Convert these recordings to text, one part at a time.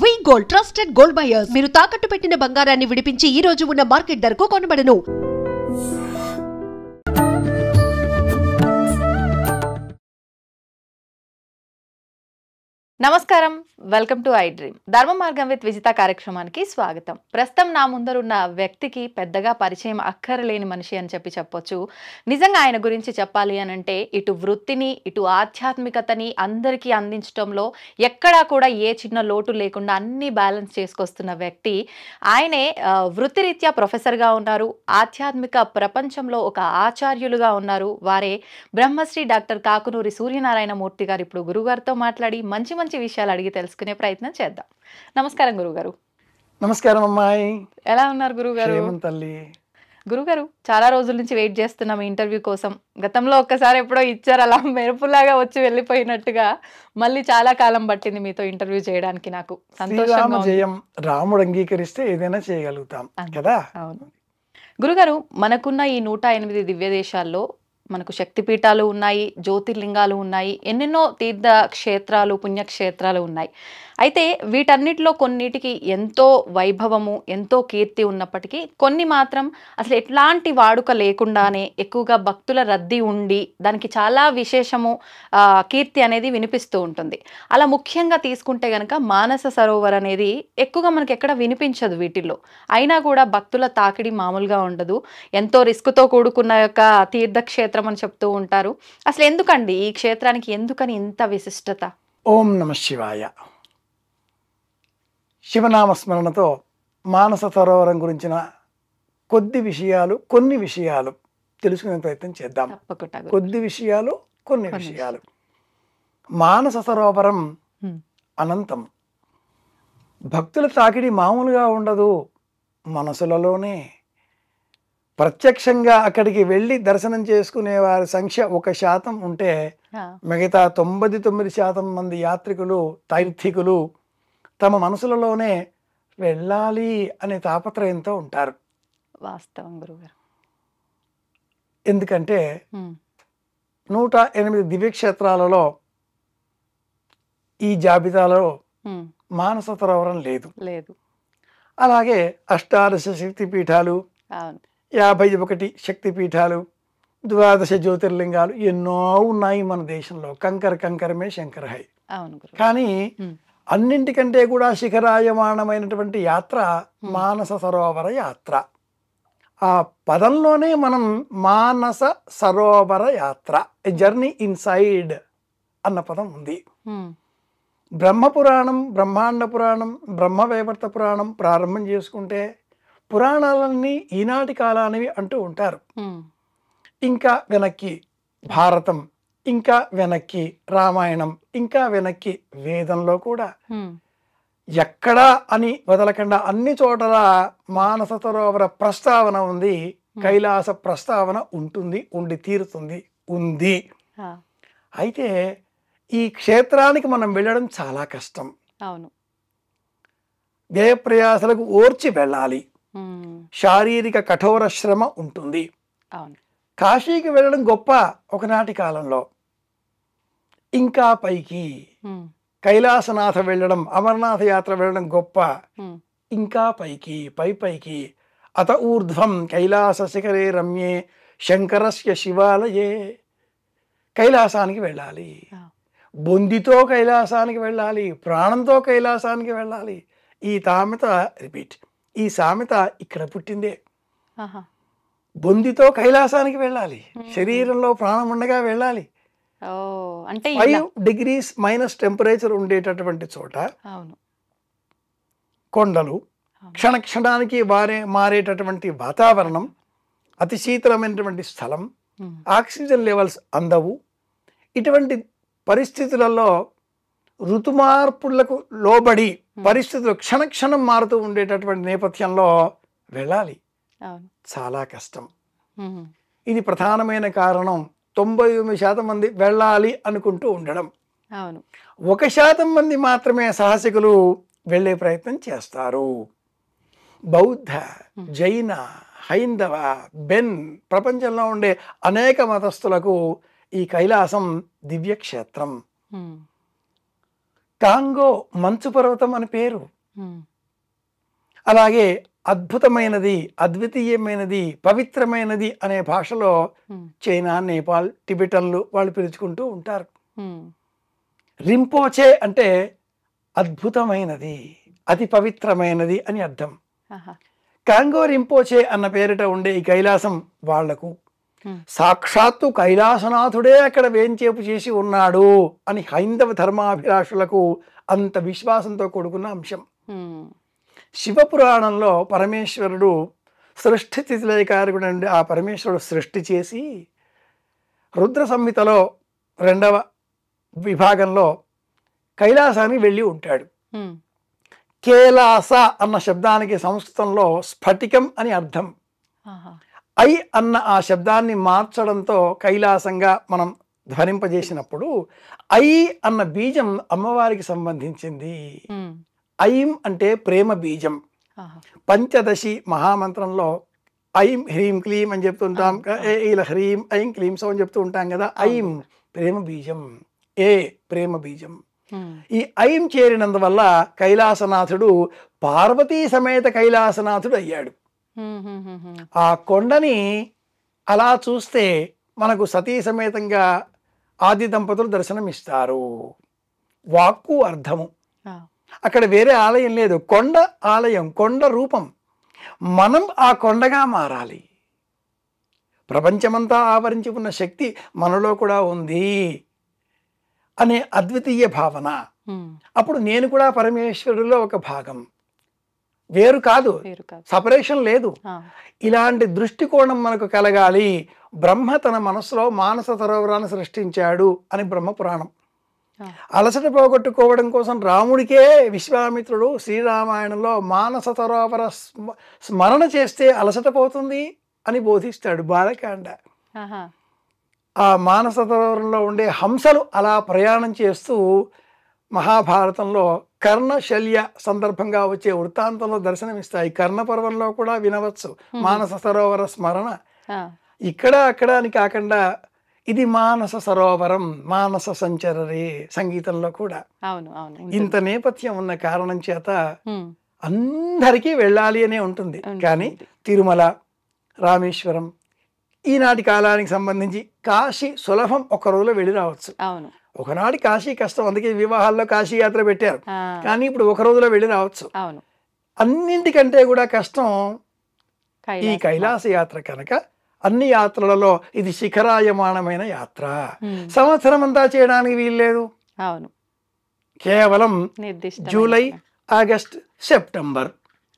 వి gold trusted gold buyers మీరు తాకట్టు పెట్టిన బంగారాన్ని విడిపించి ఈ రోజు ఉన్న మార్కెట్ ధరకు కొనబడను. నమస్కారం, వెల్కమ్ టు ఐ డ్రీమ్. ధర్మ మార్గం విత్ విజిత కార్యక్రమానికి స్వాగతం. ప్రస్తుతం నా ముందరున్న వ్యక్తికి పెద్దగా పరిచయం అక్కరలేని మనిషి అని చెప్పొచ్చు. నిజంగా ఆయన గురించి చెప్పాలి అని అంటే ఇటు వృత్తిని ఇటు ఆధ్యాత్మికతని అందరికీ అందించడంలో ఎక్కడా కూడా ఏ చిన్న లోటు లేకుండా అన్ని బ్యాలెన్స్ చేసుకొస్తున్న వ్యక్తి ఆయనే. వృత్తిరీత్యా ప్రొఫెసర్గా ఉన్నారు, ఆధ్యాత్మిక ప్రపంచంలో ఒక ఆచార్యులుగా ఉన్నారు. వారే బ్రహ్మశ్రీ డాక్టర్ కాకునూరి సూర్యనారాయణ మూర్తి గారు. ఇప్పుడు గురుగారితో మాట్లాడి మంచి మంచి విషయాలు అడిగి తెలుసుకునే ప్రయత్నం చేద్దాం. నమస్కారం గురుగారు. నమస్కారం అమ్మాయి, ఎలా ఉన్నారు గురుగారు? తల్లి. గురుగారు, చాలా రోజుల నుంచి వెయిట్ చేస్తున్నాం ఇంటర్వ్యూ కోసం. గతంలో ఒక్కసారి ఎప్పుడో ఇచ్చారు, అలా మెరుపులాగా వచ్చి వెళ్ళిపోయినట్టుగా. మళ్ళీ చాలా కాలం పట్టింది మీతో ఇంటర్వ్యూ చేయడానికి. నాకు సంతోషంగా ఉంది. రాముడు అంగీకరిస్తే ఏదైనా చేయగలుగుతాం కదా. అవును గురుగారు, మనకున్న ఈ 108 దివ్య దేశాల్లో మనకు శక్తిపీఠాలు ఉన్నాయి, జ్యోతిర్లింగాలు ఉన్నాయి, ఎన్నెన్నో తీర్థ క్షేత్రాలు, పుణ్యక్షేత్రాలు ఉన్నాయి. అయితే వీటన్నిటిలో కొన్నిటికి ఎంతో వైభవము, ఎంతో కీర్తి ఉన్నప్పటికీ కొన్ని మాత్రం అసలు ఎట్లాంటి వాడుక లేకుండానే ఎక్కువగా భక్తుల రద్దీ ఉండి దానికి చాలా విశేషము, కీర్తి అనేది వినిపిస్తూ ఉంటుంది. అలా ముఖ్యంగా తీసుకుంటే కనుక మానస సరోవర్ అనేది ఎక్కువగా మనకి ఎక్కడ వినిపించదు వీటిల్లో. అయినా కూడా భక్తుల తాకిడి మామూలుగా ఉండదు. ఎంతో రిస్క్తో కూడుకున్న యొక్క తీర్థక్షేత్రం అని చెప్తూ ఉంటారు. అసలు ఎందుకండి ఈ క్షేత్రానికి ఎందుకని ఇంత విశిష్టత? ఓం నమ శివాయ. శివనామస్మరణతో మానస సరోవరం గురించిన కొన్ని విషయాలు తెలుసుకునే ప్రయత్నం చేద్దాం. కొన్ని విషయాలు. మానస సరోవరం అనంతం. భక్తుల తాకిడి మామూలుగా ఉండదు. మనసులలోనే ప్రత్యక్షంగా అక్కడికి వెళ్ళి దర్శనం చేసుకునే వారి సంఖ్య 1% ఉంటే మిగతా 99% మంది యాత్రికులు, తీర్థికులు తమ మనసులలోనే వెళ్ళాలి అనే తాపత్రయంతో ఉంటారు. వాస్తవం గురుగారు. ఎందుకంటే 108 దివ్యక్షేత్రాలలో ఈ జాబితాలో మానస సరోవరం లేదు. అలాగే 18 శక్తిపీఠాలు, 51 శక్తిపీఠాలు, 12 జ్యోతిర్లింగాలు ఎన్నో ఉన్నాయి మన దేశంలో. కంకరమే శంకర హై. కానీ అన్నింటికంటే కూడా శిఖరాయమానమైనటువంటి యాత్ర మానస సరోవర యాత్ర. ఆ పదంలోనే మనం మానస సరోవర యాత్ర, ఎ జర్నీ ఇన్సైడ్ అన్న పదం ఉంది. బ్రహ్మపురాణం, బ్రహ్మాండ పురాణం, బ్రహ్మవైవర్త పురాణం ప్రారంభం చేసుకుంటే పురాణాలన్నీ ఈనాటి కాలానివి అంటూ ఉంటారు. ఇంకా వెనక్కి భారతం, ఇంకా వెనక్కి రామాయణం, ఇంకా వెనక్కి వేదంలో కూడా ఎక్కడా అని వదలకుండా అన్ని చోటల మానస సరోవర ప్రస్తావన ఉంది. కైలాస ప్రస్తావన ఉంటుంది, ఉండి తీరుతుంది, ఉంది. అయితే ఈ క్షేత్రానికి మనం వెళ్ళడం చాలా కష్టం. వ్యయప్రయాసలకు ఓర్చి వెళ్ళాలి. శారీరక కఠోర శ్రమ ఉంటుంది. కాశీకి వెళ్ళడం గొప్ప ఒకనాటి కాలంలో. ఇంకా పైకి కైలాసనాథ వెళ్ళడం, అమర్నాథ యాత్ర వెళ్ళడం గొప్ప. ఇంకా పైకి అత ఊర్ధ్వం కైలాస శిఖరే రమ్యే శంకరస్య శివాలయే. కైలాసానికి వెళ్ళాలి, బొందితో కైలాసానికి వెళ్ళాలి, ప్రాణంతో కైలాసానికి వెళ్ళాలి. ఈ సామెత ఇక్కడ పుట్టిందే. బొందితో కైలాసానికి వెళ్ళాలి, శరీరంలో ప్రాణం ఉండగా వెళ్ళాలి. 5 degrees మైనస్ టెంపరేచర్ ఉండేటటువంటి చోట, కొండలు, క్షణానికి మారేటటువంటి వాతావరణం, అతి శీతలమైనటువంటి స్థలం, ఆక్సిజన్ లెవెల్స్ అందవు. ఇటువంటి పరిస్థితులలో ఋతుమార్పులకు లోబడి పరిస్థితులు క్షణం మారుతూ ఉండేటటువంటి నేపథ్యంలో వెళ్ళాలి. చాలా కష్టం. ఇది ప్రధానమైన కారణం. 99% మంది వెళ్ళాలి అనుకుంటూ ఉండడం, 1% మంది మాత్రమే సాహసికులు వెళ్ళే ప్రయత్నం చేస్తారు. బౌద్ధ, జైన, హైందవ, బెన్ ప్రపంచంలో ఉండే అనేక మతస్థులకు ఈ కైలాసం దివ్యక్షేత్రం. కాంగో మంచు పర్వతం అని పేరు. ఉమ్, అలాగే అద్భుతమైనది, అద్వితీయమైనది, పవిత్రమైనది అనే భాషలో ఉమ్, చైనా, నేపాల్, టిబెటన్లు వాళ్ళు పిలుచుకుంటూ ఉంటారు. ఉమ్, రింపోచే అంటే అద్భుతమైనది, అతి పవిత్రమైనది అని అర్థం. ఆహా, కాంగో రింపోచే అన్న పేరిట ఉండే ఈ కైలాసం వాళ్లకు ఉమ్, సాక్షాత్తు కైలాసనాథుడే అక్కడ వేంచేపు చేసి ఉన్నాడు అని హైందవ ధర్మాభిలాషులకు అంత విశ్వాసంతో కూడుకున్న అంశం. ఉమ్, శివపురాణంలో పరమేశ్వరుడు సృష్టి స్థితిలయకారకుడు నుండి ఆ పరమేశ్వరుడు సృష్టి చేసి రుద్ర సంహితలో 2వ విభాగంలో కైలాసానికి వెళ్ళి ఉంటాడు. ఉమ్, కేలాస అన్న శబ్దానికి సంస్కృతంలో స్ఫటికం అని అర్థం. ఆహా, ఐ అన్న ఆ శబ్దాన్ని మార్చడంతో కైలాసంగా మనం ధ్వనింపజేసినప్పుడు ఐ అన్న బీజం అమ్మవారికి సంబంధించింది. ఉమ్, ఐం అంటే ప్రేమ బీజం. ఆహా, పంచదశి మహామంత్రంలో ఐం హ్రీం క్లీం అని చెప్తుంటాం. ఇలా హ్రీం ఐం క్లీం సో అని చెప్తూ ఉంటాం కదా. ఐం ప్రేమ బీజం, ఏ ప్రేమ బీజం. ఉమ్, ఈ ఐం చేరినందువల్ల కైలాసనాథుడు పార్వతీ సమేత కైలాసనాథుడు అయ్యాడు. ఉమ్, ఉమ్, ఉమ్, ఉమ్, ఆ కొండని అలా చూస్తే మనకు సతీ సమేతంగా ఆది దంపతులు దర్శనమిస్తారు. వాక్కు అర్థము. ఆ, అక్కడ వేరే ఆలయం లేదు, కొండ ఆలయం, కొండ రూపం. మనం ఆ కొండగా మారాలి. ప్రపంచమంతా ఆవరించి ఉన్న శక్తి మనలో కూడా ఉంది అనే అద్వితీయ భావన. ఉమ్, అప్పుడు నేను కూడా పరమేశ్వరుడిలో ఒక భాగం, వేరు కాదు, పేరు కాదు. సపరేషన్ లేదు. ఆ, ఇలాంటి దృష్టికోణం మనకు కలగాలి. బ్రహ్మ తన మనసులో మానస సరోవరాన్ని సృష్టించాడు అని బ్రహ్మ పురాణం. ఆ, అలసట పోగొట్టుకోవడం కోసం రాముడికే విశ్వామిత్రుడు శ్రీరామాయణంలో మానస సరోవర స్మరణ చేస్తే అలసట పోతుంది అని బోధిస్తాడు బాలకాండ. ఆహా, ఆ మానస సరోవరంలో ఉండే హంసలు అలా ప్రయాణం చేస్తూ మహాభారతంలో కర్ణశల్య సందర్భంగా వచ్చే వృత్తాంతంలో దర్శనమిస్తాయి. కర్ణపర్వంలో కూడా వినవచ్చు మానస సరోవర స్మరణ. ఆ, ఇక్కడ అక్కడ అని కాకుండా ఇది మానస సరోవరం, మానస సంచరరే సంగీతంలో కూడా అవును అవును ఇంత నేపథ్యం ఉన్న కారణం చేత ఉమ్, అందరికీ వెళ్ళాలి అనే ఉంటుంది. కానీ తిరుమల, రామేశ్వరం ఈనాటి కాలానికి సంబంధించి కాశీ సులభం, ఒక్క రోజులో వెళ్ళి రావచ్చు. అవును. ఒకనాటి కాశీ కష్టం, అందుకే వివాహాల్లో కాశీ యాత్ర పెట్టారు. ఆ, కానీ ఇప్పుడు ఒక రోజులో వెళ్ళి రావచ్చు. అవును. అన్నింటికంటే కూడా కష్టం ఈ కైలాసం. కైలాస యాత్ర కనుక అన్ని యాత్రలలో ఇది శిఖరాయమానమైన యాత్ర. ఉమ్, సంవత్సరం అంతా చేయడానికి వీల్లేదు. అవును. కేవలం నిర్దిష్ట జూలై, ఆగస్ట్, సెప్టెంబర్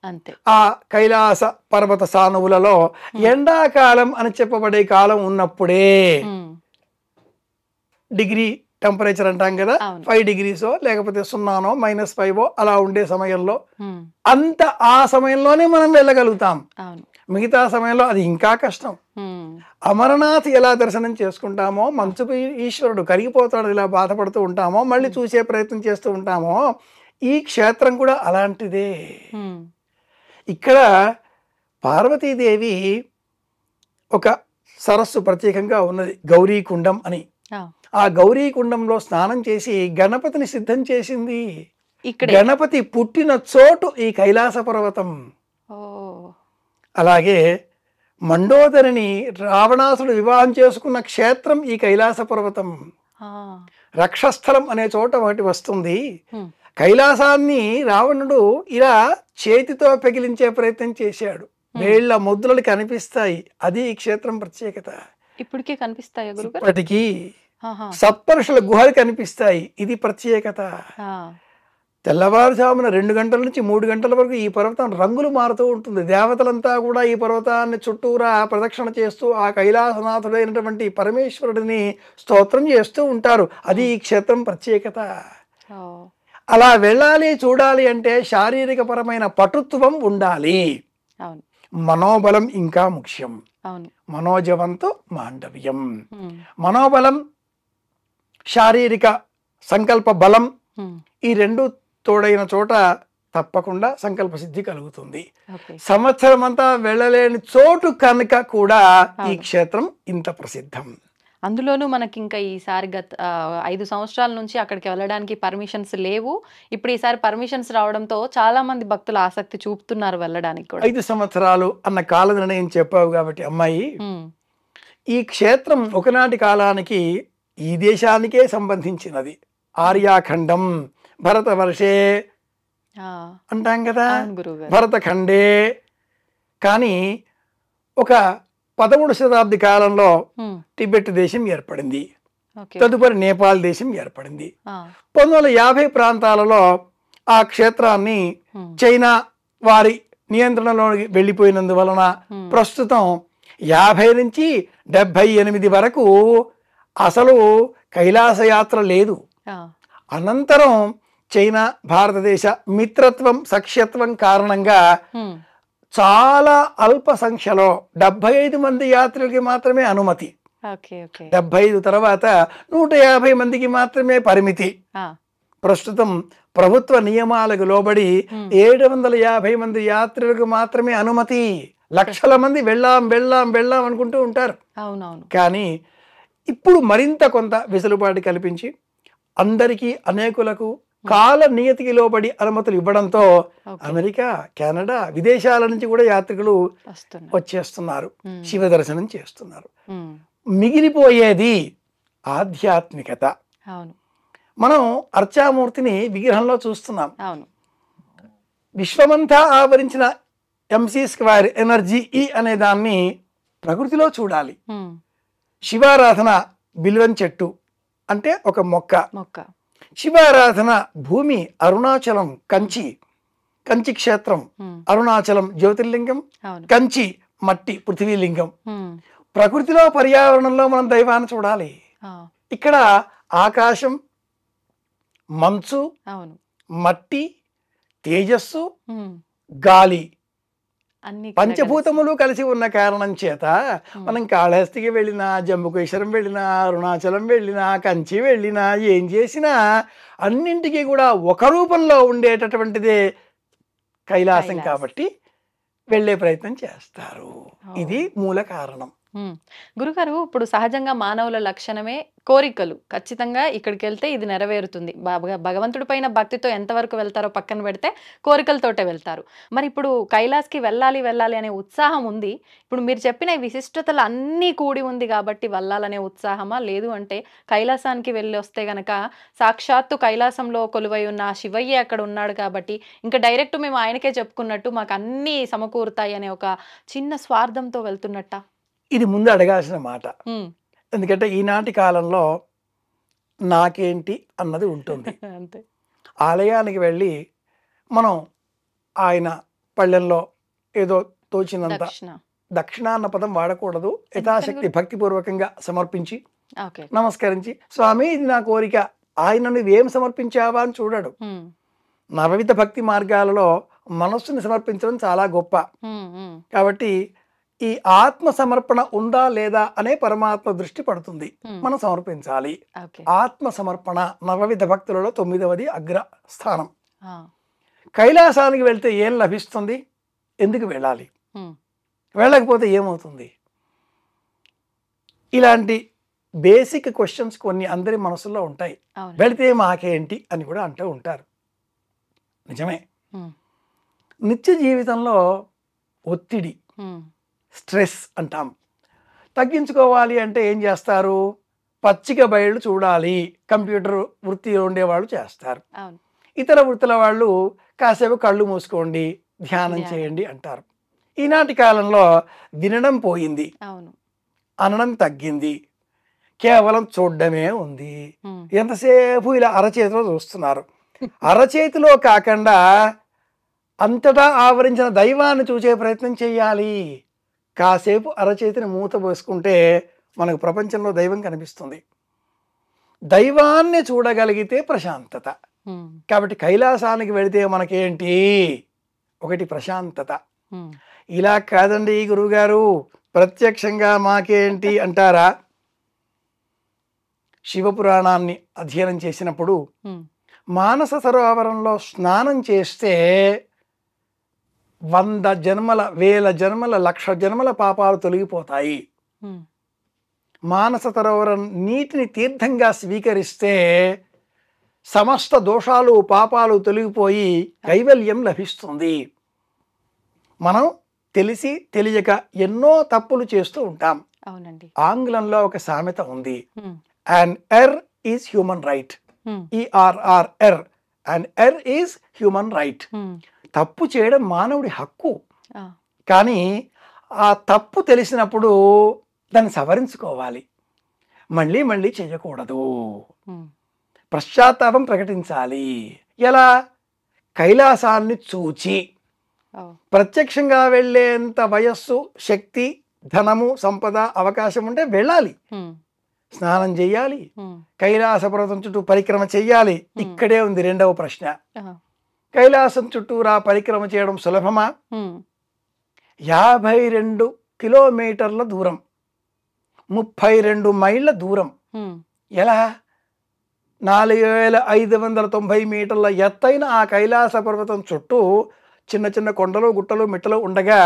అంతే. ఆ కైలాస పర్వత సానువులలో ఎండాకాలం అని చెప్పబడే కాలం ఉన్నప్పుడే ఉమ్, డిగ్రీ టెంపరేచర్ అంటాం కదా, అవును. 5 degrees లేకపోతే 0 -5 అలా ఉండే సమయంలో ఉమ్, అంత ఆ సమయంలోనే మనం వెళ్ళగలుగుతాం. అవును. మిగతా సమయంలో అది ఇంకా కష్టం. ఉమ్, అమరనాథ్ ఎలా దర్శనం చేసుకుంటామో, మంచుకు ఈశ్వరుడు కరిగిపోతాడు ఇలా బాధపడుతూ ఉంటామో, మళ్ళీ చూసే ప్రయత్నం చేస్తూ ఉంటామో, ఈ క్షేత్రం కూడా అలాంటిదే. ఉమ్, ఇక్కడ పార్వతీదేవి ఒక సరస్సు ప్రత్యేకంగా ఉన్నది, గౌరీకుండం అని. ఆ, ఆ గౌరీకుండంలో స్నానం చేసి గణపతిని సిద్ధం చేసింది. ఇక్కడే. గణపతి పుట్టిన చోటు ఈ కైలాస పర్వతం. ఓ, అలాగే మండోదరిని రావణాసుడు వివాహం చేసుకున్న క్షేత్రం ఈ కైలాస పర్వతం. ఆ, రక్షస్థలం అనే చోట ఒకటి వస్తుంది. ఉమ్, కైలాసాన్ని రావణుడు ఇలా చేతితో పెగిలించే ప్రయత్నం చేశాడు. వేళ్ల ముద్రలు కనిపిస్తాయి. అది ఈ క్షేత్రం ప్రత్యేకత. ఇప్పటికే కనిపిస్తాయా గురుగారు? ఇప్పటికీ ఆహా, సప్తర్షుల గుహలు కనిపిస్తాయి. ఇది ప్రత్యేకత. ఆ, తెల్లవారుజామున 2 గంటల నుంచి 3 గంటల వరకు ఈ పర్వతం రంగులు మారుతూ ఉంటుంది. దేవతలంతా కూడా ఈ పర్వతాన్ని చుట్టూరా ప్రదక్షిణ చేస్తూ ఆ కైలాసనాథుడైనటువంటి పరమేశ్వరుడిని స్తోత్రం చేస్తూ ఉంటారు. అది ఈ క్షేత్రం ప్రత్యేకత. ఓ, అలా వెళ్ళాలి, చూడాలి అంటే శారీరక పరమైన పటుత్వం ఉండాలి. అవును మనోబలం ఇంకా ముఖ్యం. అవును. మనోజవంతో మాండవ్యం. ఉమ్, మనోబలం, శారీరక సంకల్ప బలం, ఉమ్, ఈ రెండు తోడైన చోట తప్పకుండా సంకల్ప సిద్ధి కలుగుతుంది. ఓకే. సంవత్సరం అంతా వెళ్ళలేని చోటు కనుక కూడా ఈ క్షేత్రం ఇంత ప్రసిద్ధం. అందులోనూ మనకి ఇంకా ఈసారి 5 సంవత్సరాల నుంచి అక్కడికి వెళ్ళడానికి పర్మిషన్స్ లేవు. ఇప్పుడు ఈసారి పర్మిషన్స్ రావడంతో చాలా మంది భక్తులు ఆసక్తి చూపుతున్నారు వెళ్ళడానికి కూడా. 5 సంవత్సరాలు అన్న కాల నిర్ణయం చెప్పావు కాబట్టి అమ్మాయి, ఈ క్షేత్రం ఒకనాటి కాలానికి ఈ దేశానికే సంబంధించినది. ఆర్యాఖండం భరతవర్షే అంటాం కదా, భరతఖండే. కానీ ఒక 11వ శతాబ్ది కాలంలో టిబెట్ దేశం ఏర్పడింది, తదుపరి నేపాల్ దేశం ఏర్పడింది. 1950 ప్రాంతాలలో ఆ క్షేత్రాన్ని చైనా వారి నియంత్రణలోకి వెళ్ళిపోయినందువలన ప్రస్తుతం 50 నుంచి 78 వరకు అసలు కైలాస యాత్ర లేదు. అనంతరం చైనా భారతదేశ మిత్రత్వం సఖ్యత్వం కారణంగా చాలా అల్ప సంఖ్యలో 75 మంది యాత్రికులకి మాత్రమే అనుమతి. 75 తర్వాత 150 మందికి మాత్రమే పరిమితి. ప్రస్తుతం ప్రభుత్వ నియమాలకు లోబడి 750 మంది యాత్రికులకు మాత్రమే అనుమతి. లక్షల మంది వెళ్ళాం వెళ్ళాం వెళ్ళాం అనుకుంటూ ఉంటారు. కానీ ఇప్పుడు మరింత కొంత వెసులుబాటు కల్పించి అందరికీ అనేకులకు కాల నియతికి లోబడి అనుమతులు ఇవ్వడంతో అమెరికా, కెనడా, విదేశాల నుంచి కూడా యాత్రికులు వచ్చేస్తున్నారు, శివ దర్శనం చేస్తున్నారు. మిగిలిపోయేది ఆధ్యాత్మికత. మనం అర్చామూర్తిని విగ్రహంలో చూస్తున్నాం. విశ్వమంతా ఆవరించిన MC² ఎనర్జీ ఈ అనే దాన్ని ప్రకృతిలో చూడాలి. శివారాధన బిల్వం చెట్టు అంటే ఒక మొక్క. శివారాధన భూమి అరుణాచలం, కంచి క్షేత్రం, అరుణాచలం జ్యోతిర్లింగం, కంచి మట్టి పృథ్వీలింగం. ప్రకృతిలో పర్యావరణంలో మనం దైవాన్ని చూడాలి. ఇక్కడ ఆకాశం, మంచు, మట్టి, తేజస్సు, గాలి, పంచభూతములు కలిసి ఉన్న కారణం చేత మనం కాళహస్తికి వెళ్ళినా, జంబుకేశ్వరం వెళ్ళినా, అరుణాచలం వెళ్ళినా, కంచి వెళ్ళినా, ఏం చేసినా అన్నింటికీ కూడా ఒక రూపంలో ఉండేటటువంటిదే కైలాసం కాబట్టి వెళ్ళే ప్రయత్నం చేస్తారు. ఇది మూల కారణం. గురుగారు, ఇప్పుడు సహజంగా మానవుల లక్షణమే కోరికలు. ఖచ్చితంగా ఇక్కడికి వెళ్తే ఇది నెరవేరుతుంది. భగవంతుడి పైన భక్తితో ఎంతవరకు వెళ్తారో పక్కన పెడితే కోరికలతోటే వెళ్తారు. మరి ఇప్పుడు కైలాస్కి వెళ్ళాలి వెళ్ళాలి అనే ఉత్సాహం ఉంది. ఇప్పుడు మీరు చెప్పిన విశిష్టతలు అన్నీ కూడి ఉంది కాబట్టి వెళ్ళాలనే ఉత్సాహమా? లేదు అంటే కైలాసానికి వెళ్ళి వస్తే గనక సాక్షాత్తు కైలాసంలో కొలువై ఉన్న శివయ్య అక్కడ ఉన్నాడు కాబట్టి ఇంకా డైరెక్ట్ మేము ఆయనకే చెప్పుకున్నట్టు మాకు అన్నీ సమకూరుతాయి అనే ఒక చిన్న స్వార్థంతో వెళ్తున్నట్ట? ఇది ముందు అడగాల్సిన మాట. ఎందుకంటే ఈనాటి కాలంలో నాకేంటి అన్నది ఉంటుంది. ఆలయానికి వెళ్ళి మనం ఆయన పళ్ళెంలో ఏదో తోచినంత, దక్షిణ అన్న పదం వాడకూడదు, యథాశక్తి భక్తిపూర్వకంగా సమర్పించి నమస్కరించి, స్వామి ఇది నా కోరిక, ఆయన నువ్వేం సమర్పించావా అని చూడడు. నవవిధ భక్తి మార్గాలలో మనస్సుని సమర్పించడం చాలా గొప్ప. కాబట్టి ఈ ఆత్మ సమర్పణ ఉందా లేదా అనే పరమాత్మ దృష్టి పడుతుంది. మనం సమర్పించాలి. ఆత్మ సమర్పణ నవవిధ భక్తులలో 9వది అగ్ర స్థానం. కైలాసానికి వెళ్తే ఏం లభిస్తుంది? ఎందుకు వెళ్ళాలి? వెళ్ళకపోతే ఏమవుతుంది? ఇలాంటి బేసిక్ క్వశ్చన్స్ కొన్ని అందరి మనసులో ఉంటాయి. వెళితే మాకేంటి అని కూడా అంటూ ఉంటారు. నిజమే. నిత్య జీవితంలో ఒత్తిడి, స్ట్రెస్ అంటాం. తగ్గించుకోవాలి అంటే ఏం చేస్తారు? పచ్చిక బయళ్ళు చూడాలి. కంప్యూటర్ వృత్తిలో ఉండేవాళ్ళు చేస్తారు. ఇతర వృత్తుల వాళ్ళు కాసేపు కళ్ళు మూసుకోండి, ధ్యానం చేయండి అంటారు. ఈనాటి కాలంలో వినడం పోయింది, అనడం తగ్గింది, కేవలం చూడడమే ఉంది. ఎంతసేపు ఇలా అరచేతిలో చూస్తున్నారు. అరచేతిలో కాకుండా అంతటా ఆవరించిన దైవాన్ని చూసే ప్రయత్నం చేయాలి. కాసేపు అరచేతిని మూత పోసుకుంటే మనకు ప్రపంచంలో దైవం కనిపిస్తుంది. దైవాన్ని చూడగలిగితే ప్రశాంతత. కాబట్టి కైలాసానికి వెళితే మనకేంటి? ఒకటి ప్రశాంతత. ఇలా కాదండి గురువుగారు, ప్రత్యక్షంగా మాకేంటి అంటారా? శివపురాణాన్ని అధ్యయనం చేసినప్పుడు మానస సరోవరంలో స్నానం చేస్తే 100 జన్మల, 1000 జన్మల, 1,00,000 జన్మల పాపాలు తొలగిపోతాయి. మానస సరోవరం నీటిని తీర్థంగా స్వీకరిస్తే సమస్త దోషాలు పాపాలు తొలగిపోయి కైవల్యం లభిస్తుంది. మనం తెలిసి తెలియక ఎన్నో తప్పులు చేస్తూ ఉంటాం. అవునండి. ఆంగ్లంలో ఒక సామెత ఉంది, an error is human right. ERR an error is human right. తప్పు చేయడం మానవుడి హక్కు. కానీ ఆ తప్పు తెలిసినప్పుడు దాన్ని సవరించుకోవాలి, మళ్ళీ మళ్ళీ చేయకూడదు, పశ్చాత్తాపం ప్రకటించాలి. ఎలా? కైలాసాన్ని చూచి ప్రత్యక్షంగా వెళ్ళేంత వయస్సు, శక్తి, ధనము, సంపద, అవకాశం ఉంటే వెళ్ళాలి, స్నానం చెయ్యాలి, కైలాస పర్వతం చుట్టూ పరిక్రమ చెయ్యాలి. ఇక్కడే ఉంది రెండవ ప్రశ్న. కైలాసం చుట్టూరా పరిక్రమ చేయడం సులభమా? 52 కిలోమీటర్ల దూరం, 32 మైళ్ళ దూరం. ఎలా? 4590 మీటర్ల ఎత్తైన ఆ కైలాస పర్వతం చుట్టూ చిన్న చిన్న కొండలు, గుట్టలు, మిట్టలు ఉండగా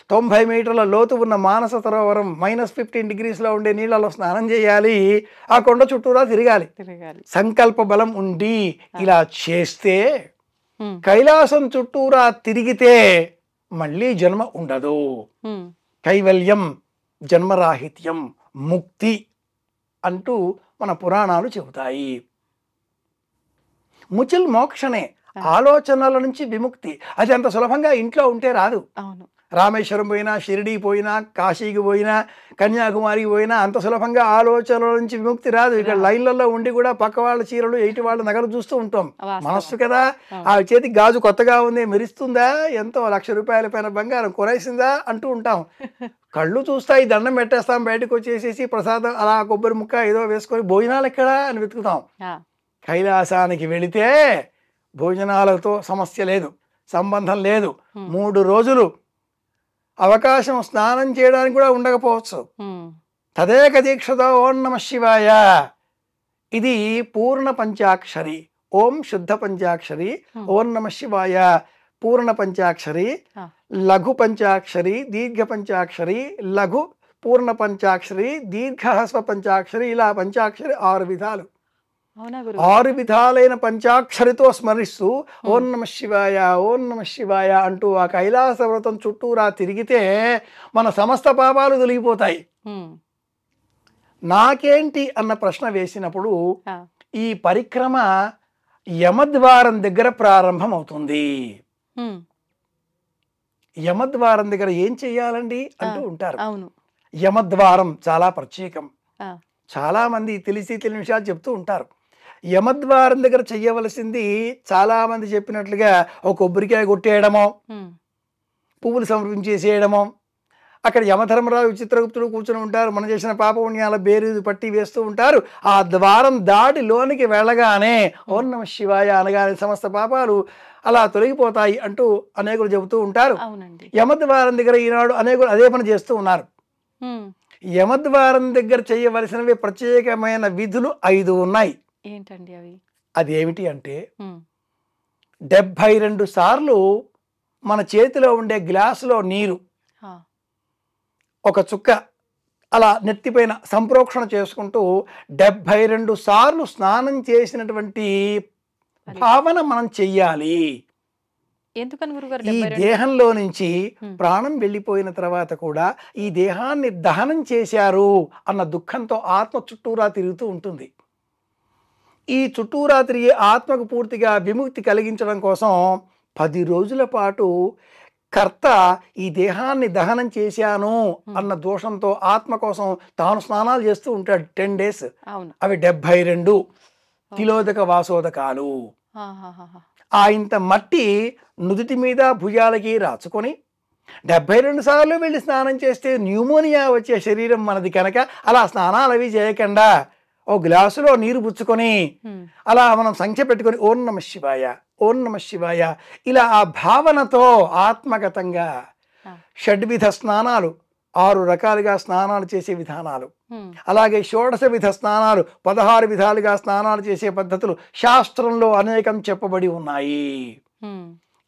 90 మీటర్ల లోతు ఉన్న మానస సరోవరం -15 డిగ్రీస్లో ఉండే నీళ్ళలో స్నానం చేయాలి, ఆ కొండ చుట్టూరా తిరగాలి. సంకల్ప బలం ఉండి ఇలా చేస్తే కైలాసం చుట్టూరా తిరిగితే మళ్ళీ జన్మ ఉండదు. కైవల్యం, జన్మరాహిత్యం, ముక్తి అంటూ మన పురాణాలు చెబుతాయి. ముచిల్ మోక్షనే, ఆలోచనల నుంచి విముక్తి. అది అంత సులభంగా ఇంట్లో ఉంటే రాదు. రామేశ్వరం పోయినా, షిరిడి పోయినా, కాశీకి పోయినా, కన్యాకుమారికి పోయినా అంత సులభంగా ఆలోచనల నుంచి విముక్తి రాదు. ఇక్కడ లైన్లలో ఉండి కూడా పక్క వాళ్ళ చీరలు, ఎయిటి వాళ్ళ నగలు చూస్తూ ఉంటాం. మనస్సు కదా, ఆ చేతికి గాజు కొత్తగా ఉంది, మెరుస్తుందా, ఎంతో 1,00,000 రూపాయల పైన బంగారం కొనేసిందా అంటూ ఉంటాం. కళ్ళు చూస్తాయి, దండం పెట్టేస్తాం, బయటకు వచ్చేసేసి ప్రసాదం అలా కొబ్బరి ముక్క ఏదో వేసుకొని భోజనాలు ఎక్కడా అని వెతుకుతాం. కైలాసానికి వెళితే భోజనాలతో సమస్య లేదు, సంబంధం లేదు. 3 రోజులు అవకాశం స్నానం చేయడానికి కూడా ఉండకపోవచ్చు. తదేక దీక్షతో ఓం నమ శివాయ. ఇది పూర్ణ పంచాక్షరి. ఓం శుద్ధ పంచాక్షరి, ఓం నమ శివాయ పూర్ణ పంచాక్షరి, లఘు పంచాక్షరి, దీర్ఘ పంచాక్షరి, లఘు పూర్ణ పంచాక్షరి, దీర్ఘ హ్రస్వ పంచాక్షరి, ఇలా పంచాక్షరి 6 విధాలు. 6 విధాలైన పంచాక్షరితో స్మరిస్తూ ఓం నమ శివాయ, ఓం నమ శివాయ అంటూ ఆ కైలాస వ్రతం చుట్టూరా తిరిగితే మన సమస్త పాపాలు తొలగిపోతాయి. నాకేంటి అన్న ప్రశ్న వేసినప్పుడు ఈ పరిక్రమ యమద్వారం దగ్గర ప్రారంభం అవుతుంది. యమద్వారం దగ్గర ఏం చెయ్యాలండి అంటూ ఉంటారు. యమద్వారం చాలా ప్రత్యేకం. చాలా మంది తెలిసి తెలియని విషయాలు చెప్తూ ఉంటారు. యమద్వారం దగ్గర చెయ్యవలసింది చాలా మంది చెప్పినట్లుగా ఒక కొబ్బరికాయ కొట్టేయడమో, పువ్వులు సమర్పించేసేయడమో, అక్కడ యమధర్మరాజు, చిత్రగుప్తుడు కూర్చొని ఉంటారు, మనం చేసిన పాపపుణ్యాల బేరీజు పట్టి వేస్తూ ఉంటారు. ఆ ద్వారం దాటి లోనికి వెళ్ళగానే ఓం నమ శివాయ అనగానే సమస్త పాపాలు అలా తొలగిపోతాయి అంటూ అనేకులు చెబుతూ ఉంటారు. యమద్వారం దగ్గర ఈనాడు అనేకులు అదే పని చేస్తూ ఉన్నారు. యమద్వారం దగ్గర చేయవలసినవి ప్రత్యేకమైన విధులు 5 ఉన్నాయి. ఏంటండి అవి? అది ఏమిటి అంటే 72 సార్లు మన చేతిలో ఉండే గ్లాసులో నీరు ఒక చుక్క అలా నెత్తిపైన సంప్రోక్షణ చేసుకుంటూ 72 సార్లు స్నానం చేసినటువంటి భావన మనం చెయ్యాలి. ఈ దేహంలో నుంచి ప్రాణం వెళ్ళిపోయిన తర్వాత కూడా ఈ దేహాన్ని దహనం చేశారు అన్న దుఃఖంతో ఆత్మ చుట్టూరా తిరుగుతూ ఉంటుంది. ఈ చుట్టూరా తిరిగి ఆత్మకు పూర్తిగా విముక్తి కలిగించడం కోసం 10 రోజుల పాటు కర్త ఈ దేహాన్ని దహనం చేశాను అన్న దోషంతో ఆత్మ కోసం తాను స్నానాలు చేస్తూ ఉంటాడు 10 డేస్. అవి 72 తిలోదక వాసోదకాలు. ఆ ఇంత మట్టి నుదుటి మీద భుజాలకి రాచుకొని 72 సార్లు వెళ్ళి స్నానం చేస్తే న్యూమోనియా వచ్చే శరీరం మనది కనుక అలా స్నానాలు అవి చేయకుండా ఓ గ్లాసులో నీరు పుచ్చుకొని అలా మనం సంఖ్య పెట్టుకొని ఓం నమ శివాయ, ఓం నమ శివాయ ఇలా ఆ భావనతో ఆత్మగతంగా షడ్విధ స్నానాలు, 6 రకాలుగా స్నానాలు చేసే విధానాలు, అలాగే షోడశ విధ స్నానాలు 16 విధాలుగా స్నానాలు చేసే పద్ధతులు శాస్త్రంలో అనేకం చెప్పబడి ఉన్నాయి.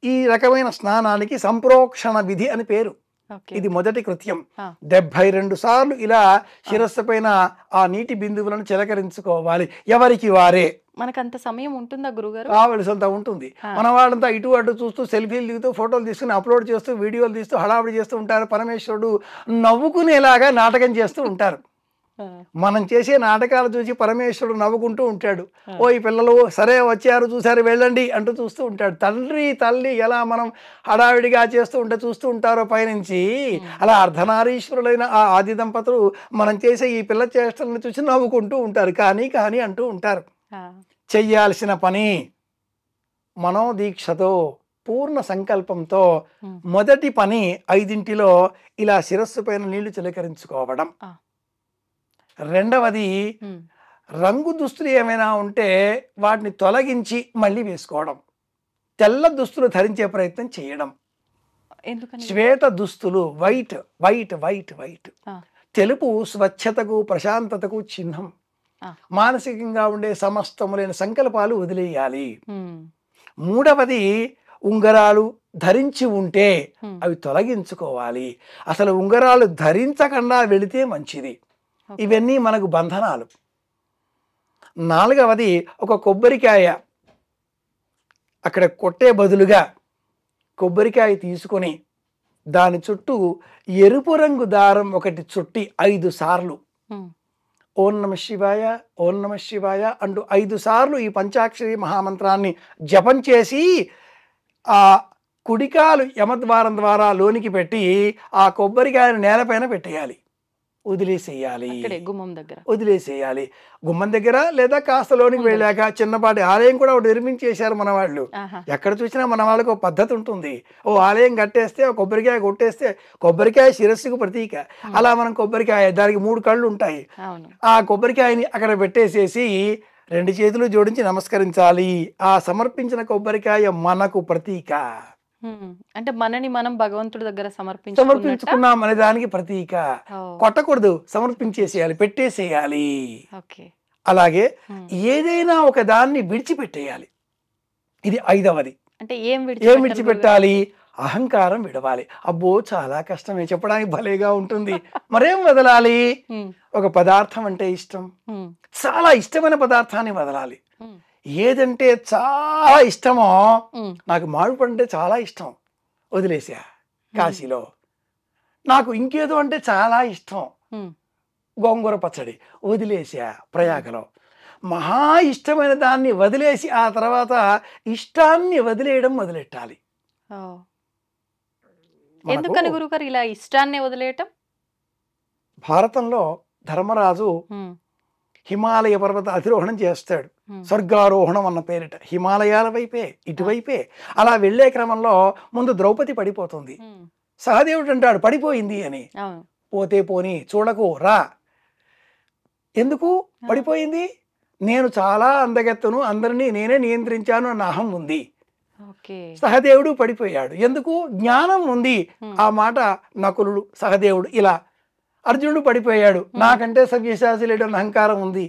ఈ రకమైన స్నానానికి సంప్రోక్షణ విధి అని పేరు. ఓకే. ఇది మొదటి కృత్యం. ఆ. 72 సార్లు ఇలా శిరస్సు పైన ఆ నీటి బిందువులను చిలకరించుకోవాలి, ఎవరికి వారే. మనకంత సమయం ఉంటుందా గురుగారు? కావలసినంత ఉంటుంది. మన వాళ్ళంతా ఇటు అటు చూస్తూ సెల్ఫీలు దిగుతూ ఫోటోలు తీసుకుని అప్లోడ్ చేస్తూ వీడియోలు తీస్తూ హడావిడి చేస్తూ ఉంటారు. పరమేశ్వరుడు నవ్వుకునేలాగా నాటకం చేస్తూ ఉంటారు. మనం చేసే నాటకాలు చూసి పరమేశ్వరుడు నవ్వుకుంటూ ఉంటాడు. ఓ ఈ పిల్లలు సరే వచ్చారు చూసారు వెళ్ళండి అంటూ చూస్తూ ఉంటాడు. తండ్రి తల్లి ఎలా మనం హడావిడిగా చేస్తూ ఉంటే చూస్తూ ఉంటారో పైనుంచి, అలా అర్ధనారీశ్వరులైన ఆ ఆది దంపతులు మనం చేసే ఈ పిల్ల చేష్టలను చూసి నవ్వుకుంటూ ఉంటారు. కానీ కానీ అంటూ ఉంటారు. చెయ్యాల్సిన పని మనోదీక్షతో పూర్ణ సంకల్పంతో మొదటి పని 5 ఇలా శిరస్సు పైన నీళ్లు చిలకరించుకోవడం. రెండవది రంగు దుస్తులు ఏమైనా ఉంటే వాటిని తొలగించి మళ్ళీ వేసుకోవడం. తెల్ల దుస్తులు ధరించే ప్రయత్నం చేయడం. శ్వేత దుస్తులు వైట్ వైట్ వైట్ వైట్. తెలుపు స్వచ్ఛతకు ప్రశాంతతకు చిహ్నం. మానసికంగా ఉండే సమస్తములైన సంకల్పాలు వదిలేయాలి. మూడవది ఉంగరాలు ధరించి ఉంటే అవి తొలగించుకోవాలి. అసలు ఉంగరాలు ధరించకుండా వెళితే మంచిది. ఇవన్నీ మనకు బంధనాలు. నాలుగవది ఒక కొబ్బరికాయ అక్కడ కొట్టే బదులుగా కొబ్బరికాయ తీసుకొని దాని చుట్టూ ఎరుపు రంగు దారం ఒకటి చుట్టి 5 సార్లు ఓం నమ శివాయ ఓం నమ శివాయ అంటూ 5 సార్లు ఈ పంచాక్షరి మహామంత్రాన్ని జపం చేసి ఆ కుడికాలు యమద్వారం ద్వారా లోనికి పెట్టి ఆ కొబ్బరికాయను నేలపైన పెట్టేయాలి, వదిలేసేయాలి. వదిలేసేయాలి గుమ్మం దగ్గర, లేదా కాస్త లోనికి వెళ్ళాక చిన్నపాటి ఆలయం కూడా ఒకటి నిర్మించేశారు మన వాళ్ళు. ఎక్కడ చూసినా మన వాళ్ళకి ఒక పద్ధతి ఉంటుంది. ఓ ఆలయం కట్టేస్తే ఒక కొబ్బరికాయ కొట్టేస్తే, కొబ్బరికాయ శిరస్సుకు ప్రతీక. అలా మనం కొబ్బరికాయ దానికి 3 కళ్ళు ఉంటాయి. ఆ కొబ్బరికాయని అక్కడ పెట్టేసేసి 2 చేతులు జోడించి నమస్కరించాలి. ఆ సమర్పించిన కొబ్బరికాయ మనకు ప్రతీక. అంటే మనని మనం భగవంతుడి దగ్గర సమర్పించుకున్నాం అనే దానికి ప్రతీక. కొట్టకూడదు, సమర్పించేసేయాలి, పెట్టేసేయాలి. అలాగే ఏదైనా ఒక దాన్ని విడిచిపెట్టేయాలి. ఇది 5వది. అంటే ఏం విడిచిపెట్టాలి? అహంకారం విడవాలి. అబ్బో చాలా కష్టమే, చెప్పడానికి భలేగా ఉంటుంది. మరేం వదలాలి? ఒక పదార్థం అంటే ఇష్టం, చాలా ఇష్టమైన పదార్థాన్ని వదలాలి. ఏదంటే చాలా ఇష్టమో, నాకు మామిడి అంటే చాలా ఇష్టం, వదిలేసా కాశీలో. నాకు ఇంకేదో అంటే చాలా ఇష్టం, గోంగూర పచ్చడి, వదిలేసా ప్రయాగలో. మహా ఇష్టమైన దాన్ని వదిలేసి ఆ తర్వాత ఇష్టాన్ని వదిలేయడం మొదలెట్టాలి. ఎందుకని గురుగారు ఇలా ఇష్టాన్ని వదిలేయటం? భారతంలో ధర్మరాజు హిమాలయ పర్వత అధిరోహణం చేస్తాడు. స్వర్గారోహణం అన్న పేరిట హిమాలయాల వైపే, ఇటువైపే. అలా వెళ్లే క్రమంలో ముందు ద్రౌపది పడిపోతుంది. సహదేవుడు అంటాడు పడిపోయింది అని. పోతే పోని, చూడకు, రా. ఎందుకు పడిపోయింది? నేను చాలా అందగెత్తను, అందరినీ నేనే నియంత్రించాను అన్న అహం ఉంది. సహదేవుడు పడిపోయాడు. ఎందుకు? జ్ఞానం ఉంది. ఆ మాట నకులుడు, సహదేవుడు, ఇలా. అర్జునుడు పడిపోయాడు, నాకంటే సవ్యసాచి లేడన్న అహంకారం ఉంది.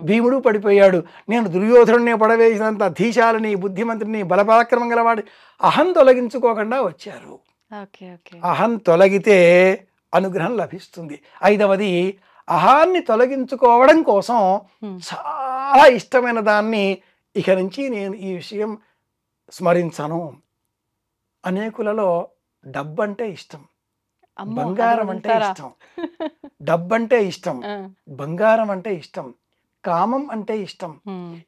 భీముడు పడిపోయాడు, నేను దుర్యోధనుడిని పడవేసినంత ధీశాలని, బుద్ధిమంతుడిని, బలపరాక్రమం గలవాడి. అహం తొలగించుకోకుండా వచ్చారు. అహం తొలగితే అనుగ్రహం లభిస్తుంది. 5వది అహాన్ని తొలగించుకోవడం కోసం చాలా ఇష్టమైన దాన్ని ఇక నుంచి నేను ఈ విషయం స్మరించను. అనేకులలో డబ్బంటే ఇష్టం, బంగారం అంటే ఇష్టం, డబ్బంటే ఇష్టం, బంగారం అంటే ఇష్టం, కామం అంటే ఇష్టం,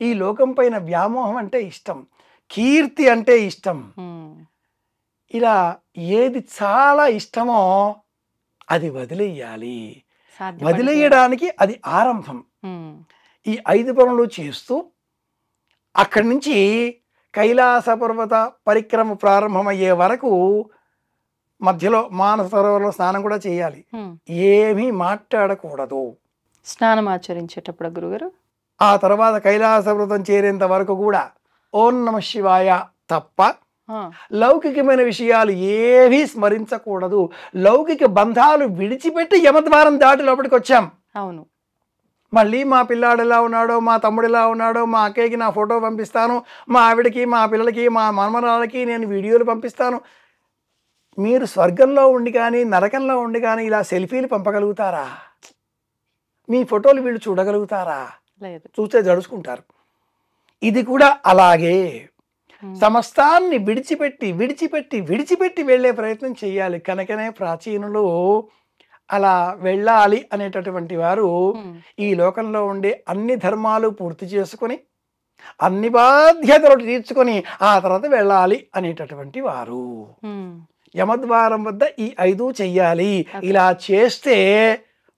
ఈ లోకం పైన వ్యామోహం అంటే ఇష్టం, కీర్తి అంటే ఇష్టం. ఇలా ఏది చాలా ఇష్టమో అది వదిలేయాలి. వదిలేయడానికి అది ఆరంభం. ఈ 5 పనులు చేస్తూ అక్కడి నుంచి కైలాస పర్వత పరిక్రమ ప్రారంభమయ్యే వరకు మధ్యలో మానస సరోవరంలో స్నానం కూడా చేయాలి. ఏమీ మాట్లాడకూడదు స్నానం ఆచరించేటప్పుడు గురుగారు. ఆ తర్వాత కైలాస పర్వతం చేరేంత వరకు కూడా ఓం నమ శివాయ తప్ప లౌకికమైన విషయాలు ఏవీ స్మరించకూడదు. లౌకిక బంధాలు విడిచిపెట్టి యమద్వారం దాటి లోపలికి వచ్చాం. అవును. మళ్ళీ మా పిల్లాడు ఎలా ఉన్నాడో, మా తమ్ముడు ఎలా ఉన్నాడో, మా అక్కయ్యకి నా ఫోటో పంపిస్తాను, మా ఆవిడకి, మా పిల్లలకి, మా మనమరాలకి నేను వీడియోలు పంపిస్తాను. మీరు స్వర్గంలో ఉండి కానీ నరకంలో ఉండి కానీ ఇలా సెల్ఫీలు పంపగలుగుతారా? మీ ఫోటోలు వీళ్ళు చూడగలుగుతారా? లేదు. చూస్తే జడుచుకుంటారు. ఇది కూడా అలాగే సమస్తాన్ని విడిచిపెట్టి విడిచిపెట్టి విడిచిపెట్టి వెళ్ళే ప్రయత్నం చేయాలి. కనుకనే ప్రాచీనులు అలా వెళ్ళాలి అనేటటువంటి వారు ఈ లోకంలో ఉండే అన్ని ధర్మాలు పూర్తి చేసుకొని అన్ని బాధ్యతలు తీర్చుకొని ఆ తర్వాత వెళ్ళాలి అనేటటువంటి వారు. యమద్వారం వద్ద ఈ 5 చెయ్యాలి. ఇలా చేస్తే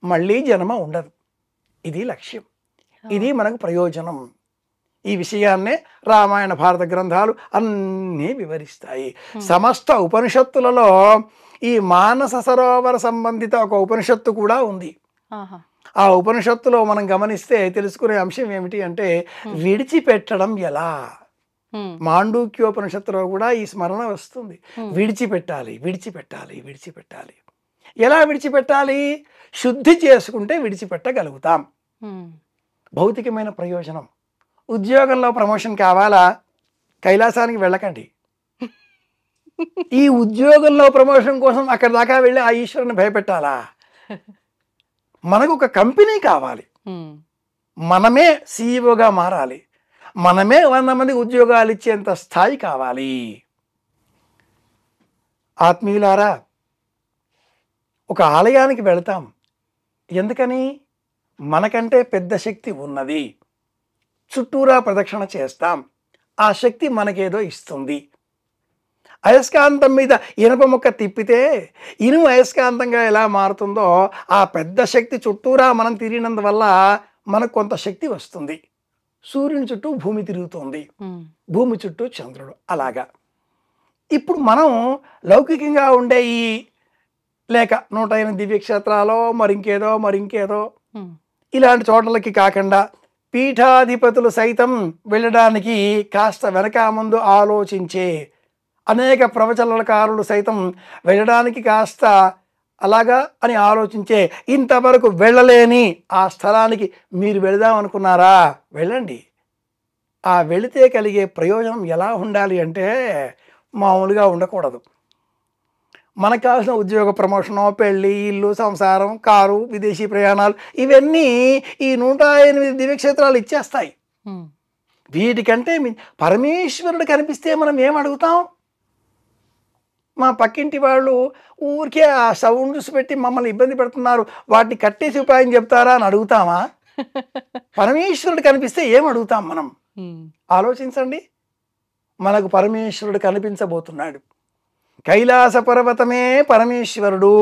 మళ్ళీ జన్మ ఉండదు. ఇది లక్ష్యం, ఇది మనకు ప్రయోజనం. ఈ విషయాన్నే రామాయణ భారత గ్రంథాలు అన్నీ వివరిస్తాయి. సమస్త ఉపనిషత్తులలో ఈ మానస సరోవర సంబంధిత ఒక ఉపనిషత్తు కూడా ఉంది. ఆ ఉపనిషత్తులో మనం గమనిస్తే తెలుసుకునే అంశం ఏమిటి అంటే విడిచిపెట్టడం ఎలా. మాండూక్యోపనిషత్తులో కూడా ఈ స్మరణ వస్తుంది. విడిచిపెట్టాలి విడిచిపెట్టాలి విడిచిపెట్టాలి. ఎలా విడిచిపెట్టాలి? శుద్ధి చేసుకుంటే విడిచిపెట్టగలుగుతాం. భౌతికమైన ప్రయోజనం. ఉద్యోగంలో ప్రమోషన్ కావాలా? కైలాసానికి వెళ్ళకండి. ఈ ఉద్యోగంలో ప్రమోషన్ కోసం అక్కడ దాకా వెళ్ళి ఆ ఈశ్వరుని భయపెట్టాలా? మనకు ఒక కంపెనీ కావాలి, మనమే సీఈఓగా మారాలి, మనమే 100 మందికి ఉద్యోగాలు ఇచ్చేంత స్థాయి కావాలి. ఆత్మీయులారా, ఒక ఆలయానికి వెళతాం. ఎందుకని? మనకంటే పెద్ద శక్తి ఉన్నది. చుట్టూరా ప్రదక్షిణ చేస్తాం. ఆ శక్తి మనకేదో ఇస్తుంది. అయస్కాంతం మీద ఇనుప ముక్క తిప్పితే ఇనుము అయస్కాంతంగా ఎలా మారుతుందో ఆ పెద్ద శక్తి చుట్టూరా మనం తిరిగినందువల్ల మనకు కొంత శక్తి వస్తుంది. సూర్యుని చుట్టూ భూమి తిరుగుతుంది, భూమి చుట్టూ చంద్రుడు. అలాగా ఇప్పుడు మనం లౌకికంగా ఉండే ఈ లేక 108 దివ్యక్షేత్రాలో మరింకేదో ఇలాంటి చోట్లకి కాకుండా పీఠాధిపతులు సైతం వెళ్ళడానికి కాస్త వెనక ముందు ఆలోచించే, అనేక ప్రవచనకారులు సైతం వెళ్ళడానికి కాస్త అలాగా అని ఆలోచించే, ఇంతవరకు వెళ్ళలేని ఆ స్థలానికి మీరు వెళదాం అనుకున్నారా? వెళ్ళండి. ఆ వెళితే కలిగే ప్రయోజనం ఎలా ఉండాలి అంటే మామూలుగా ఉండకూడదు. మనకు కావాల్సిన ఉద్యోగ ప్రమోషను, పెళ్ళి, ఇల్లు, సంసారం, కారు, విదేశీ ప్రయాణాలు ఇవన్నీ ఈ 108 దివ్యక్షేత్రాలు ఇచ్చేస్తాయి. వీటికంటే పరమేశ్వరుడు కనిపిస్తే మనం ఏం అడుగుతాం? మా పక్కింటి వాళ్ళు ఊరికే ఆ సౌండ్స్ పెట్టి మమ్మల్ని ఇబ్బంది పెడుతున్నారు, వాటిని కట్టేసి ఉపాయం చెప్తారా అని అడుగుతామా? పరమేశ్వరుడు కనిపిస్తే ఏం అడుగుతాం మనం? ఆలోచించండి. మనకు పరమేశ్వరుడు కనిపించబోతున్నాడు. కైలాస పర్వతమే పరమేశ్వరుడు.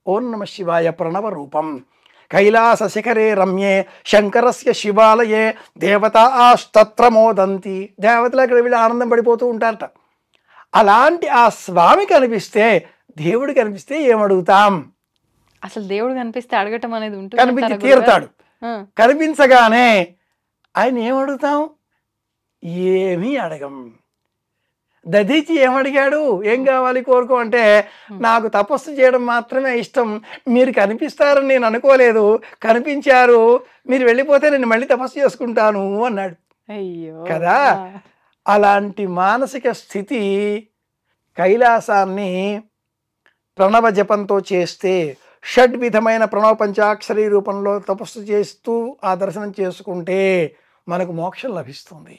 ఓం నమ శివాయ ప్రణవ రూపం. కైలాస శిఖరే రమ్యే శంకరస్య శివాలయే దేవతాస్తత్ర మోదంతి. దేవతలు అక్కడ వెళ్ళి ఆనందం పడిపోతూ ఉంటారట. అలాంటి ఆ స్వామి కనిపిస్తే, దేవుడు కనిపిస్తే ఏమడుగుతాం? అసలు దేవుడు కనిపిస్తే అడగటం అనేది ఉంటుంది. కనిపించి తీరుతాడు. కనిపించగానే ఆయన ఏమడుగుతాం? ఏమీ అడగం. దధీచి ఏమడిగాడు? ఏం కావాలి కోరుకో అంటే, నాకు తపస్సు చేయడం మాత్రమే ఇష్టం, మీరు కనిపిస్తారని నేను అనుకోలేదు, కనిపించారు, మీరు వెళ్ళిపోతే నేను మళ్ళీ తపస్సు చేసుకుంటాను అన్నాడు. అయ్యో కదా. అలాంటి మానసిక స్థితి కైలాసాన్ని ప్రణవ జపంతో చేస్తే, షడ్విధమైన ప్రణవ పంచాక్షరి రూపంలో తపస్సు చేస్తూ ఆ దర్శనం చేసుకుంటే మనకు మోక్షం లభిస్తుంది.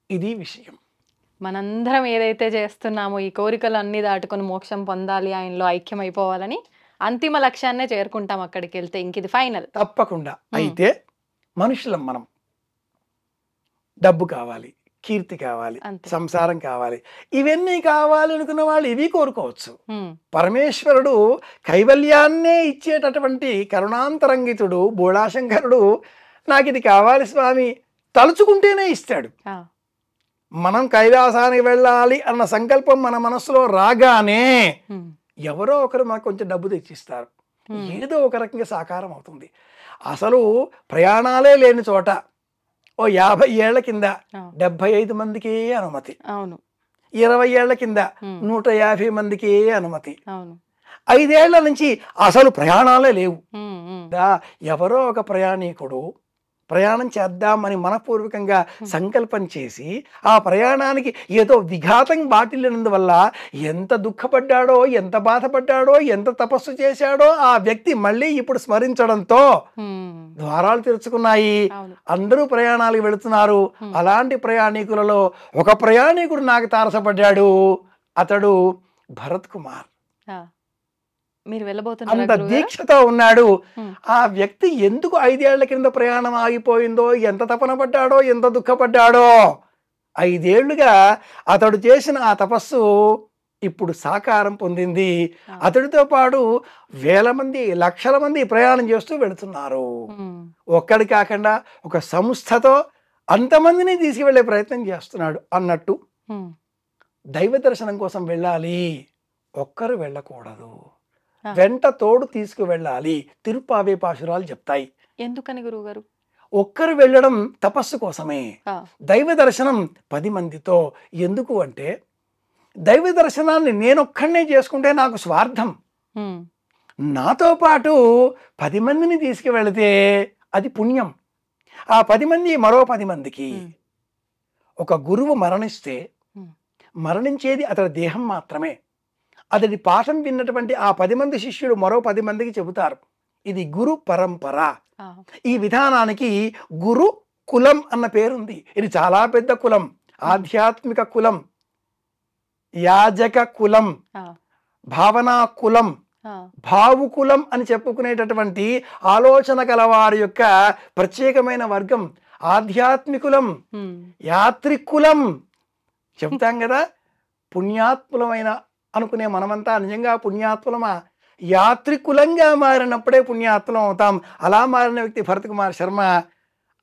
ఇది విషయం. మనందరం ఏదైతే చేస్తున్నామో ఈ కోరికలు అన్ని దాటుకొని మోక్షం పొందాలి, ఆయనలో ఐక్యం అయిపోవాలని అంతిమ లక్ష్యాన్నే చేరుకుంటాం అక్కడికి వెళ్తే. ఇంక ఇది ఫైనల్. తప్పకుండా. అయితే మనుషులం మనం. డబ్బు కావాలి, కీర్తి కావాలి, సంసారం కావాలి, ఇవన్నీ కావాలి అనుకున్న వాళ్ళు ఇవి కోరుకోవచ్చు. పరమేశ్వరుడు కైవల్యాన్నే ఇచ్చేటటువంటి కరుణాంతరంగితుడు బోళాశంకరుడు నాకు ఇది కావాలి స్వామి తలుచుకుంటేనే ఇస్తాడు. మనం కైలాసానికి వెళ్ళాలి అన్న సంకల్పం మన మనసులో రాగానే ఎవరో ఒకరు మనకు కొంచెం డబ్బు తెచ్చిస్తారు. ఏదో ఒక రకంగా సాకారం అవుతుంది. అసలు ప్రయాణాలే లేని చోట ఓ 50 ఏళ్ల కింద 75 మందికే అనుమతి, 20 ఏళ్ల కింద 150 మందికే అనుమతి, 5 ఏళ్ల నుంచి అసలు ప్రయాణాలే లేవు. ఎవరో ఒక ప్రయాణికుడు ప్రయాణం చేద్దామని మనపూర్వకంగా సంకల్పం చేసి ఆ ప్రయాణానికి ఏదో విఘాతం బాటిల్లినందువల్ల ఎంత దుఃఖపడ్డాడో, ఎంత బాధపడ్డాడో, ఎంత తపస్సు చేశాడో ఆ వ్యక్తి మళ్ళీ ఇప్పుడు స్మరించడంతో ద్వారాలు తెరుచుకున్నాయి. అందరూ ప్రయాణాలకు వెళుతున్నారు. అలాంటి ప్రయాణికులలో ఒక ప్రయాణికుడు నాకు తారసపడ్డాడు. అతడు భరత్ కుమార్. మీరు అంత వెళ్ళబోతున్నారు దీక్షతో ఉన్నాడు. ఆ వ్యక్తి ఎందుకు 5 ఏళ్ల కింద ప్రయాణం ఆగిపోయిందో, ఎంత తపన పడ్డాడో, ఎంత దుఃఖపడ్డాడో, 5 ఏళ్లుగా అతడు చేసిన ఆ తపస్సు ఇప్పుడు సాకారం పొందింది. అతడితో పాటు వేల మంది, లక్షల మంది ప్రయాణం చేస్తూ వెళుతున్నారు. ఒక్కడి కాకుండా ఒక సంస్థతో అంతమందిని తీసుకువెళ్ళే ప్రయత్నం చేస్తున్నాడు. అన్నట్టు దైవ దర్శనం కోసం వెళ్ళాలి, ఒక్కరు వెళ్ళకూడదు, వెంట తోడు తీసుకువెళ్ళాలి. తిరుపావే పాశురాలు చెప్తాయి. ఎందుకని గురువుగారు? ఒక్కరు వెళ్ళడం తపస్సు కోసమే, దైవ దర్శనం 10 మందితో. ఎందుకు అంటే దైవ దర్శనాన్ని నేనొక్కడనే చేసుకుంటే నాకు స్వార్థం. నాతో పాటు 10 మందిని తీసుకువెళితే అది పుణ్యం. ఆ 10 మంది మరో 10 మందికి. ఒక గురువు మరణిస్తే మరణించేది అతడి దేహం మాత్రమే. అతడి పాఠం విన్నటువంటి ఆ 10 మంది శిష్యుడు మరో 10 మందికి చెబుతారు. ఇది గురు పరంపర. ఈ విధానానికి గురు కులం అన్న పేరుంది. ఇది చాలా పెద్ద కులం, ఆధ్యాత్మిక కులం, యాజక కులం, భావనా కులం, భావుకులం అని చెప్పుకునేటటువంటి ఆలోచన కలవారి యొక్క ప్రత్యేకమైన వర్గం ఆధ్యాత్మికులం, యాత్రికులం చెప్తాం కదా. పుణ్యాత్ములమైన అనుకునే మనమంతా నిజంగా పుణ్యాత్ములమా? యాత్రికులంగా మారినప్పుడే పుణ్యాత్ములం అవుతాం. అలా మారిన వ్యక్తి భరత్ కుమార్ శర్మ.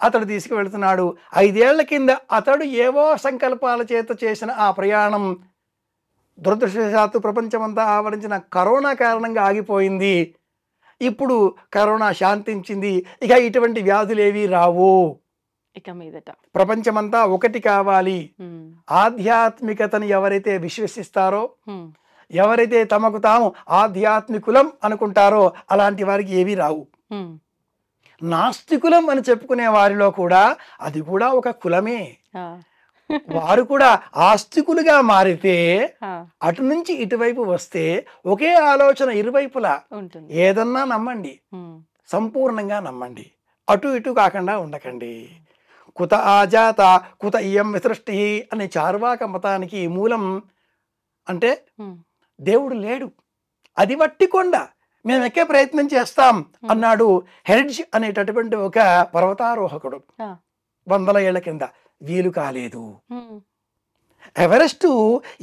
అతడు తీసుకువెళ్తున్నాడు. 5 ఏళ్ల కింద అతడు ఏవో సంకల్పాల చేత చేసిన ఆ ప్రయాణం దురదృష్టవశాత్తు ప్రపంచమంతా ఆవరించిన కరోనా కారణంగా ఆగిపోయింది. ఇప్పుడు కరోనా శాంతించింది. ఇక ఇటువంటి వ్యాధులేవి రావు. ఇక మీదట ప్రపంచమంతా ఒకటి కావాలి. ఆధ్యాత్మికతను ఎవరైతే విశ్వసిస్తారో, ఎవరైతే తమకు తాము ఆధ్యాత్మికులం అనుకుంటారో అలాంటి వారికి ఏవి రావు. నాస్తికులం అని చెప్పుకునే వారిలో కూడా అది కూడా ఒక కులమే. వారు కూడా ఆస్తికులుగా మారితే అటు నుంచి ఇటువైపు వస్తే ఒకే ఆలోచన ఇరువైపులా. ఏదన్నా నమ్మండి, సంపూర్ణంగా నమ్మండి, అటు ఇటు కాకుండా ఉండకండి. కుత ఆజాత కుత ఇయం విసృష్టి అనే చార్వాక మతానికి మూలం అంటే దేవుడు లేడు, అది వట్టి కొండ, మేము ఎక్కే ప్రయత్నం చేస్తాం అన్నాడు హెర్డ్జ్ అనేటటువంటి ఒక పర్వతారోహకుడు 100 ఏళ్ల కింద. వీలు కాలేదు. ఎవరెస్టు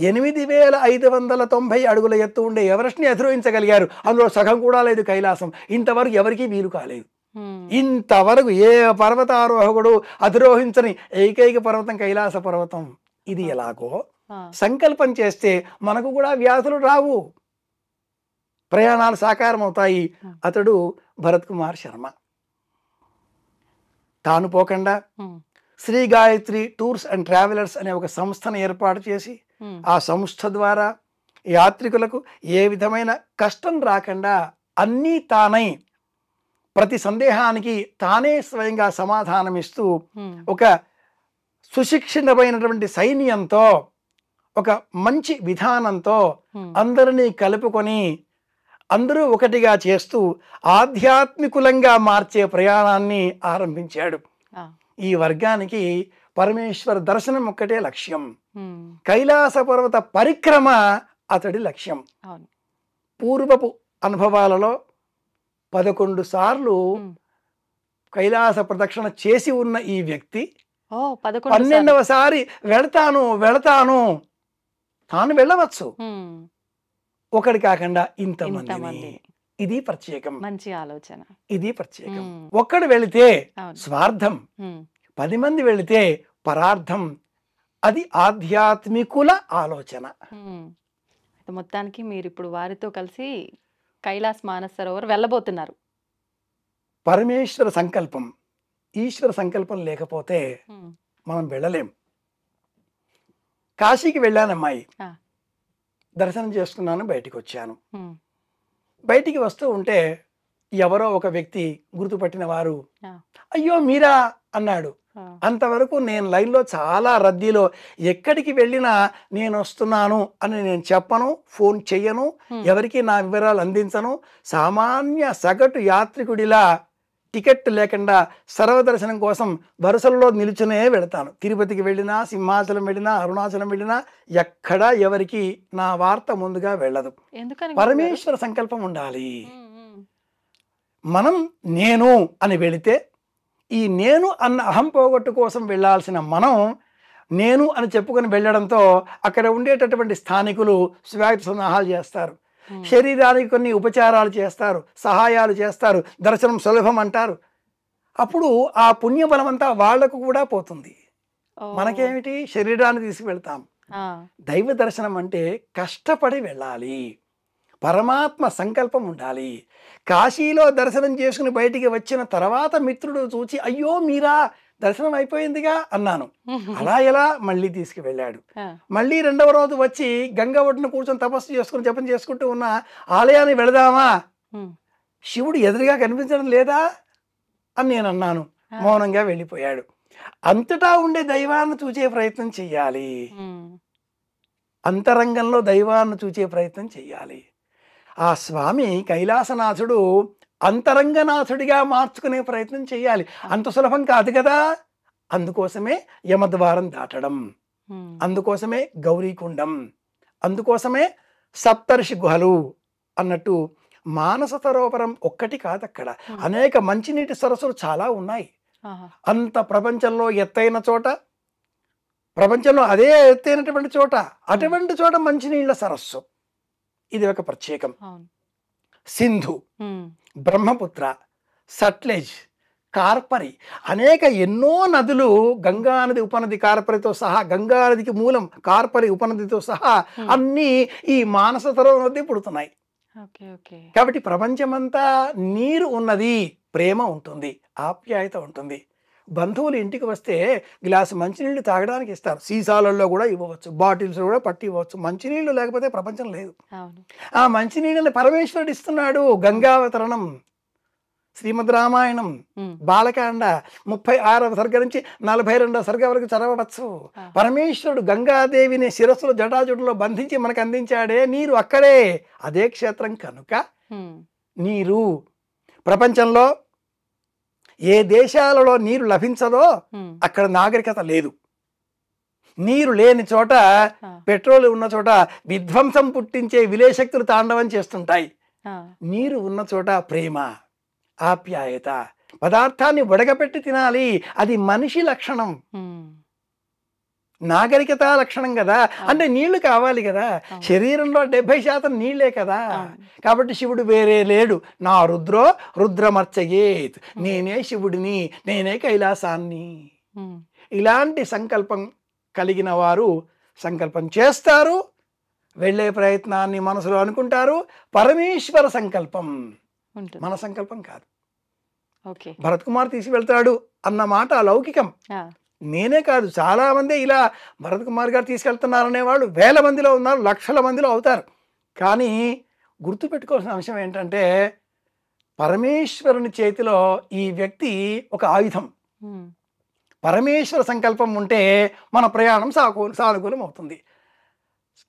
8590 అడుగుల ఎత్తు ఉండే ఎవరెస్ట్ని అధిరోహించగలిగారు. అందులో సగం కూడా లేదు కైలాసం. ఇంతవరకు ఎవరికీ వీలు కాలేదు. ఇంతవరకు ఏ పర్వతారోహకుడు అధిరోహించని ఏకైక పర్వతం కైలాస పర్వతం. ఇది ఎలాగో సంకల్పం చేస్తే మనకు కూడా వ్యాధులు రావు, ప్రయాణాలు సాకారం అవుతాయి. అతడు భరత్ కుమార్ శర్మ. తాను పోకుండా Sri Gayatri tours and travellers అనే ఒక సంస్థను ఏర్పాటు చేసి ఆ సంస్థ ద్వారా యాత్రికులకు ఏ విధమైన కష్టం రాకుండా అన్నీ తానై ప్రతి సందేహానికి తానే స్వయంగా సమాధానమిస్తూ ఒక సుశిక్షితమైనటువంటి సైన్యంతో, ఒక మంచి విధానంతో అందరినీ కలుపుకొని అందరూ ఒకటిగా చేస్తూ ఆధ్యాత్మికులంగా మార్చే ప్రయాణాన్ని ఆరంభించాడు. ఈ వర్గానికి పరమేశ్వర దర్శనం ఒక్కటే లక్ష్యం. కైలాస పర్వత పరిక్రమ అతడి లక్ష్యం. పూర్వపు అనుభవాలలో 11 సార్లు కైలాస ప్రదక్షిణ చేసి ఉన్న ఈ వ్యక్తి 12వ సారి వెళతాను తాను వెళ్ళవచ్చు. ఒకటి కాకుండా ఇంతమంది. ఇది ప్రత్యేకం. మంచి ఆలోచన. ఇది ప్రత్యేకం. ఒక్కడు వెళితే స్వార్థం, 10 మంది వెళితే పరార్థం. అది ఆధ్యాత్మికుల ఆలోచన. మొత్తానికి మీరు ఇప్పుడు వారితో కలిసి కైలాస్ మానస సరోవర్ వెళ్ళబోతున్నారు. పరమేశ్వర సంకల్పం, ఈశ్వర సంకల్పం లేకపోతే మనం వెళ్ళలేం. కాశీకి వెళ్ళానమ్మాయి, దర్శనం చేసుకున్నాను, బయటికి వచ్చాను. బయటికి వస్తూ ఉంటే ఎవరో ఒక వ్యక్తి గుర్తుపట్టిన వారు ఆ, అయ్యో మీరా అన్నాడు. ఆ, అంతవరకు నేను లైన్లో చాలా రద్దీలో ఎక్కడికి వెళ్ళినా నేను వస్తున్నాను అని నేను చెప్పను, ఫోన్ చెయ్యను, ఎవరికి నా వివరాలు అందించను. సామాన్య సగటు యాత్రికుడిలా టికెట్ లేకుండా సర్వదర్శనం కోసం వరుసల్లో నిలుచునే వెళతాను. తిరుపతికి వెళ్ళినా, సింహాచలం వెళ్ళినా, అరుణాచలం వెళ్ళినా ఎక్కడా ఎవరికి నా వార్త ముందుగా వెళ్ళదు. ఎందుకని పరమేశ్వర సంకల్పం ఉండాలి. ఉమ్, ఉమ్, మనం నేను అని వెళితే ఈ నేను అన్న అహం పోగొట్టు కోసం వెళ్ళాల్సిన మనం నేను అని చెప్పుకొని వెళ్ళడంతో అక్కడ ఉండేటటువంటి స్థానికులు స్వాగత సన్నాహాలు చేస్తారు, శరీరానికి కొన్ని ఉపచారాలు చేస్తారు, సహాయాలు చేస్తారు, దర్శనం సులభం అంటారు. అప్పుడు ఆ పుణ్యబలం అంతా వాళ్లకు కూడా పోతుంది. ఓ, మనకేమిటి, శరీరాన్ని తీసుకువెళ్తాం. ఆ, దైవ దర్శనం అంటే కష్టపడి వెళ్ళాలి, పరమాత్మ సంకల్పం ఉండాలి. కాశీలో దర్శనం చేసుకుని బయటికి వచ్చిన తర్వాత మిత్రుడు చూచి అయ్యో మీరా దర్శనం అయిపోయిందిగా అన్నాను. అలా ఎలా మళ్ళీ తీసుకువెళ్ళాడు. ఆ, మళ్ళీ రెండవ రోజు వచ్చి గంగ ఒడ్డున కూర్చొని తపస్సు చేసుకుని జపం చేసుకుంటూ ఉన్న ఆలయాన్ని వెళదామా, ఉమ్, శివుడు ఎదురుగా కనిపించడం లేదా అని నేను అన్నాను. మౌనంగా వెళ్ళిపోయాడు. అంతటా ఉండే దైవాన్ని చూచే ప్రయత్నం చెయ్యాలి, ఉమ్, అంతరంగంలో దైవాన్ని చూచే ప్రయత్నం చెయ్యాలి. ఆ స్వామి కైలాసనాథుడు అంతరంగనాథుడిగా మార్చుకునే ప్రయత్నం చేయాలి. అంత సులభం కాదు కదా. అందుకోసమే యమద్వారం దాటడం, ఉమ్, అందుకోసమే గౌరీకుండం, అందుకోసమే సప్తర్షి గుహలు అన్నట్టు మానస సరోవరం ఒక్కటి కాదు, అక్కడ అనేక మంచినీటి సరస్సులు చాలా ఉన్నాయి. ఆహా, అంత ప్రపంచంలో ఎత్తైన చోట, ప్రపంచంలో అదే ఎత్తైనటువంటి చోట, అటువంటి చోట మంచినీళ్ళ సరస్సు ఇది ఒక ప్రత్యేకం. అవును, సింధు, ఉమ్, బ్రహ్మపుత్ర, సట్లెజ్, కార్పరి, అనేక ఎన్నో నదులు, గంగా నది ఉపనది కార్పరితో సహా, గంగా నదికి మూలం కార్పరి ఉపనదితో సహా అన్నీ ఈ మానస సరోవరం నది పుడుతున్నాయి. ఓకే, ఓకే, కాబట్టి ప్రపంచమంతా నీరు ఉన్నది, ప్రేమ ఉంటుంది, ఆప్యాయత ఉంటుంది. బంధువులు ఇంటికి వస్తే గ్లాసు మంచినీళ్ళు తాగడానికి ఇస్తారు, సీసాలలో కూడా ఇవ్వవచ్చు, బాటిల్స్ కూడా పట్టి ఇవ్వచ్చు. మంచినీళ్ళు లేకపోతే ప్రపంచం లేదు. అవును, ఆ మంచినీళ్ళని పరమేశ్వరుడు ఇస్తున్నాడు. గంగావతరణం, శ్రీమద్ రామాయణం, ఉమ్, బాలకాండ 36వ సర్గ నుంచి 42వ సర్గ వరకు చదవవచ్చు. పరమేశ్వరుడు గంగాదేవిని శిరస్సులో జటాజుటలో బంధించి మనకు అందించాడే నీరు, అక్కడే అదే క్షేత్రం కనుక ఉమ్, నీరు. ప్రపంచంలో ఏ దేశాలలో నీరు లభించదో ఉమ్, అక్కడ నాగరికత లేదు. నీరు లేని చోట, ఆ, పెట్రోల్ ఉన్న చోట విధ్వంసం పుట్టించే విలేశక్తులు తాండవం చేస్తుంటాయి. ఆ, నీరు ఉన్న చోట ప్రేమ, ఆప్యాయత, పదార్థాన్ని ఉడకపెట్టి తినాలి, అది మనిషి లక్షణం, ఉమ్, నాగరికత లక్షణం కదా. అంటే నీళ్లు కావాలి కదా, శరీరంలో 70% నీళ్లే కదా. కాబట్టి శివుడు వేరే లేడు. నా రుద్రో రుద్రమర్చయేత్, నేనే శివుడిని, నేనే కైలాసాన్ని. ఉమ్, ఇలాంటి సంకల్పం కలిగిన వారు సంకల్పం చేస్తారు, వెళ్ళే ప్రయత్నాన్ని మనసులో అనుకుంటారు. పరమేశ్వర సంకల్పం, ఉంటుంది, మన సంకల్పం కాదు. ఓకే, భరత్ కుమార్ తీసుకువెళ్తాడు అన్న మాట అలౌకికం. ఆ, నేనే కాదు, చాలామంది ఇలా భరత్ కుమార్ గారు తీసుకెళ్తున్నారనే వాళ్ళు వేల మందిలో ఉన్నారు, లక్షల మందిలో అవుతారు. కానీ గుర్తుపెట్టుకోవాల్సిన అంశం ఏంటంటే పరమేశ్వరుని చేతిలో ఈ వ్యక్తి ఒక ఆయుధం. ఉమ్, పరమేశ్వర సంకల్పం ఉంటే మన ప్రయాణం సానుకూలం అవుతుంది.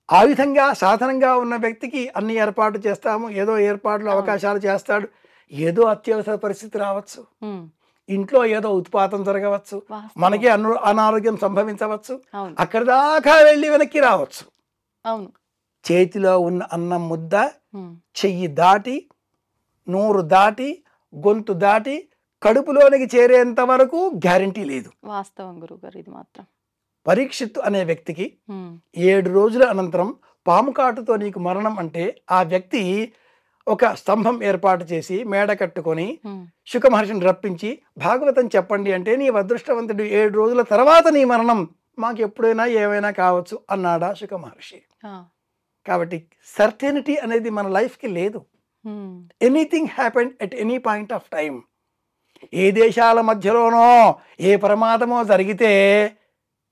ఆయుధంగా సాధనంగా ఉన్న వ్యక్తికి అన్ని ఏర్పాటు చేస్తాము, ఏదో ఏర్పాట్లు అవకాశాలు చేస్తాడు. ఏదో అత్యవసర పరిస్థితి రావచ్చు, ఉమ్, ఇంట్లో ఏదో ఉత్పాతం జరగవచ్చు, వాస్తవం. మనకి అనారోగ్యం సంభవించవచ్చు, అవును, అక్కడి దాకా వెళ్ళి వెనక్కి రావచ్చు. అవును, చేతిలో ఉన్న అన్నం ముద్ద ఉమ్, చెయ్యి దాటి, నోరు దాటి, గొంతు దాటి కడుపులోనికి చేరేంత వరకు గ్యారంటీ లేదు. వాస్తవం గురుగారు, ఇది మాత్రం. పరీక్షిత్తు అనే వ్యక్తికి ఉమ్, 7 రోజుల అనంతరం పాము కాటుతో నీకు మరణం అంటే ఆ వ్యక్తి ఒక స్తంభం ఏర్పాటు చేసి మేడ కట్టుకొని ఉమ్, శుక మహర్షిని రప్పించి భాగవతం చెప్పండి అంటే నీ అదృష్టవంతుడు 7 రోజుల తర్వాత నీ మరణం మాకు ఎప్పుడైనా ఏమైనా కావచ్చు అన్నాడా శుక మహర్షి. ఆ, కాబట్టి సర్టెనిటీ అనేది మన లైఫ్కి లేదు. Um, anything happened at any point of time. ఏ దేశాల మధ్యలోనో ఏ ప్రమాదమో జరిగితే,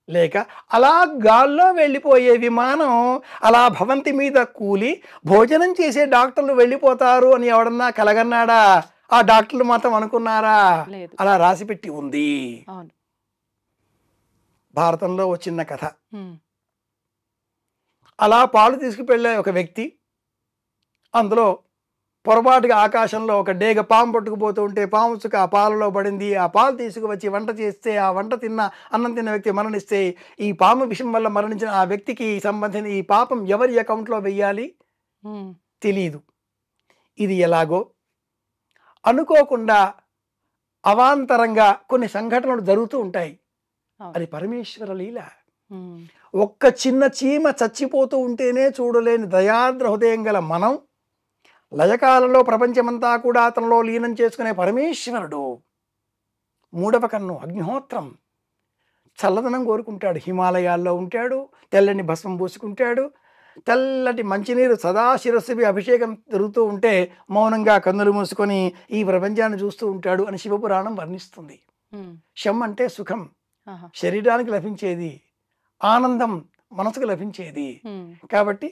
లేక అలా గాల్లో వెళ్ళిపోయే విమానం అలా భవంతి మీద కూలి భోజనం చేసే డాక్టర్లు వెళ్ళిపోతారు అని ఎవడన్నా కలగన్నాడా? ఆ డాక్టర్లు మాత్రం అనుకున్నారా? లేదు. అలా రాసిపెట్టి ఉంది. అవును. భారతంలో ఓ చిన్న కథ. హ్మ్. అలా పాలు తీసుకువెళ్ళే ఒక వ్యక్తి, అందులో పొరపాటుగా ఆకాశంలో ఒక డేగ పాము పట్టుకుపోతూ ఉంటే పాము చుక్క ఆ పాలలో పడింది. ఆ పాలు తీసుకువచ్చి వంట చేస్తే ఆ వంట అన్నం తిన్న వ్యక్తి మరణిస్తే ఈ పాము విషం వల్ల మరణించిన ఆ వ్యక్తికి సంబంధించిన ఈ పాపం ఎవరి అకౌంట్లో వెయ్యాలి హ్మ్. తెలీదు. ఇది ఎలాగో అనుకోకుండా అవాంతరంగా కొన్ని సంఘటనలు జరుగుతూ ఉంటాయి. అవును. అది పరమేశ్వర లీల. హ్మ్. ఒక్క చిన్న చీమ చచ్చిపోతూ ఉంటేనే చూడలేని దయాద్ర హృదయం గల మనం లయకాలంలో ప్రపంచమంతా కూడా అతనిలో లీనం చేసుకునే పరమేశ్వరుడు. మూడవ కన్ను అగ్నిహోత్రం చల్లదనం కోరుకుంటాడు. హిమాలయాల్లో ఉంటాడు, తెల్లని భస్మం పూసుకుంటాడు, తెల్లటి మంచినీరు సదా శిరస్సువి అభిషేకం జరుగుతూ ఉంటే మౌనంగా కన్నులు మూసుకొని ఈ ప్రపంచాన్ని చూస్తూ ఉంటాడు అని శివపురాణం వర్ణిస్తుంది. హ్మ్. శం అంటే సుఖం, ఆహా. శరీరానికి లభించేది, ఆనందం మనసుకు లభించేది. హ్మ్. కాబట్టి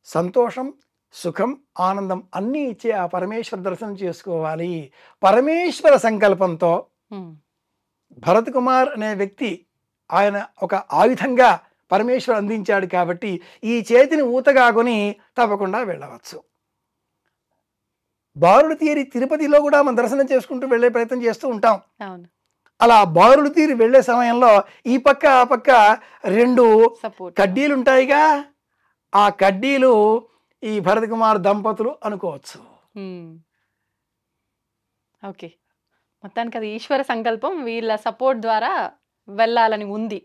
సంతోషం, సుఖం, ఆనందం అన్నీ ఇచ్చే ఆ పరమేశ్వర దర్శనం చేసుకోవాలి. పరమేశ్వర సంకల్పంతో హ్మ్. భరత్ కుమార్ అనే వ్యక్తి ఆయన ఒక ఆయుధంగా పరమేశ్వరు అందించాడు కాబట్టి ఈ చేతిని ఊతగాకొని తప్పకుండా వెళ్ళవచ్చు. బారులు తీరి తిరుపతిలో కూడా మనం దర్శనం చేసుకుంటూ వెళ్ళే ప్రయత్నం చేస్తూ ఉంటాం. అవును. అలా బారులు తీరి వెళ్ళే సమయంలో ఈ పక్క ఆ పక్క 2 సపోర్ట్. కడ్డీలు ఉంటాయిగా, ఆ కడ్డీలు ఈ భరత్ కుమార్ దంపతులు అనుకోవచ్చు. హ్మ్. ఓకే. మొత్తానికి అది ఈశ్వర సంకల్పం వీళ్ళ సపోర్ట్ ద్వారా వెళ్ళాలని ఉంది.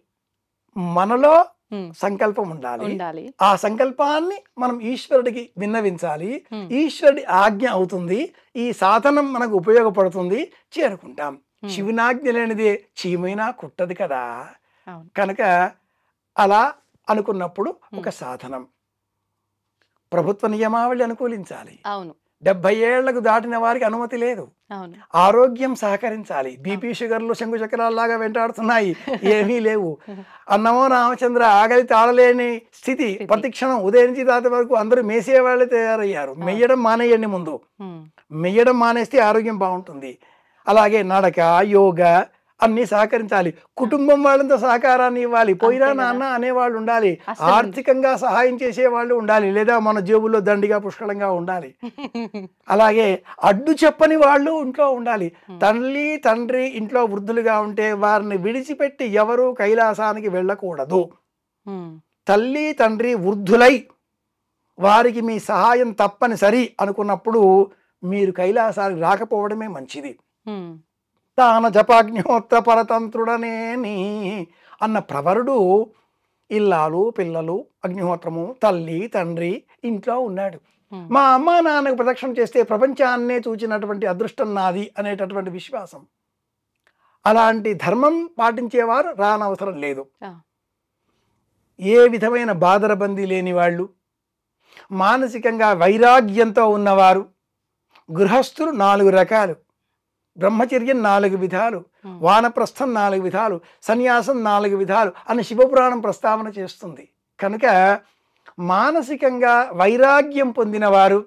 మనలో హ్మ్. సంకల్పం ఉండాలి. ఉండాలి. ఆ సంకల్పాన్ని మనం ఈశ్వరుడికి విన్నవించాలి. హ్మ్. ఈశ్వరుడి ఆజ్ఞ అవుతుంది. ఈ సాధనం మనకు ఉపయోగపడుతుంది, చేరుకుంటాం. హ్మ్. శివునాజ్ఞ లేనిదే చీమైనా కుట్టదు కదా. అవును. కనుక అలా అనుకున్నప్పుడు ఒక హ్మ్. సాధనం. ప్రభుత్వ నియమావళి అనుకూలించాలి. అవును. 70 ఏళ్లకు దాటిన వారికి అనుమతి లేదు. అవును. ఆరోగ్యం సహకరించాలి. బీపీ షుగర్లు శంకు చక్రాల్లాగా వెంటాడుతున్నాయి, ఏమీ లేవు. అన్నమో రామచంద్ర ఆకలి తాళలేని స్థితి. స్థితి. ప్రతిక్షణం ఉదయం నుంచి రాత్రి వరకు అందరూ మేసేవాళ్ళే తయారయ్యారు. మెయ్యడం మానేయండి ముందు. హ్మ్. మెయ్యడం మానేస్తే ఆరోగ్యం బాగుంటుంది. అలాగే నడక, యోగా అన్నీ సహకరించాలి. కుటుంబం వాళ్ళంతా సహకారాన్ని ఇవ్వాలి. పోయినా అంతే కదా. నాన్న అనేవాళ్ళు ఉండాలి. అస్సలు ఆర్థికంగా సహాయం చేసేవాళ్ళు ఉండాలి. లేదా మన జేబుల్లో దండిగా పుష్కలంగా ఉండాలి. అలాగే అడ్డు చెప్పని వాళ్ళు ఇంట్లో ఉండాలి. తల్లి తండ్రి ఇంట్లో వృద్ధులుగా ఉంటే వారిని విడిచిపెట్టి ఎవరూ కైలాసానికి వెళ్ళకూడదు. హ్మ్. తల్లి తండ్రి వృద్ధులై వారికి మీ సహాయం తప్పనిసరి అనుకున్నప్పుడు మీరు కైలాసానికి రాకపోవడమే మంచిది. హ్మ్. తాన జపాగ్నిహోత్ర పరతంత్రుడనేని అన్న ప్రవరుడు ఇల్లాలు పిల్లలు అగ్నిహోత్రము తల్లి తండ్రి ఇంట్లో ఉన్నాడు. హ్మ్. మా అమ్మ నాన్నకు ప్రదక్షిణ చేస్తే ప్రపంచాన్నే చూచినటువంటి అదృష్టం నాది అనేటటువంటి విశ్వాసం. అలాంటి ధర్మం పాటించేవారు రానవసరం లేదు. ఆ. ఏ విధమైన బాదరబందీ లేని వాళ్ళు, మానసికంగా వైరాగ్యంతో ఉన్నవారు, గృహస్థులు 4 రకాలు, బ్రహ్మచర్యం 4 విధాలు, హ్మ్. వానప్రస్థం 4 విధాలు, సన్యాసం 4 విధాలు అని శివపురాణం ప్రస్తావన చేస్తుంది. కనుక మానసికంగా వైరాగ్యం పొందినవారు,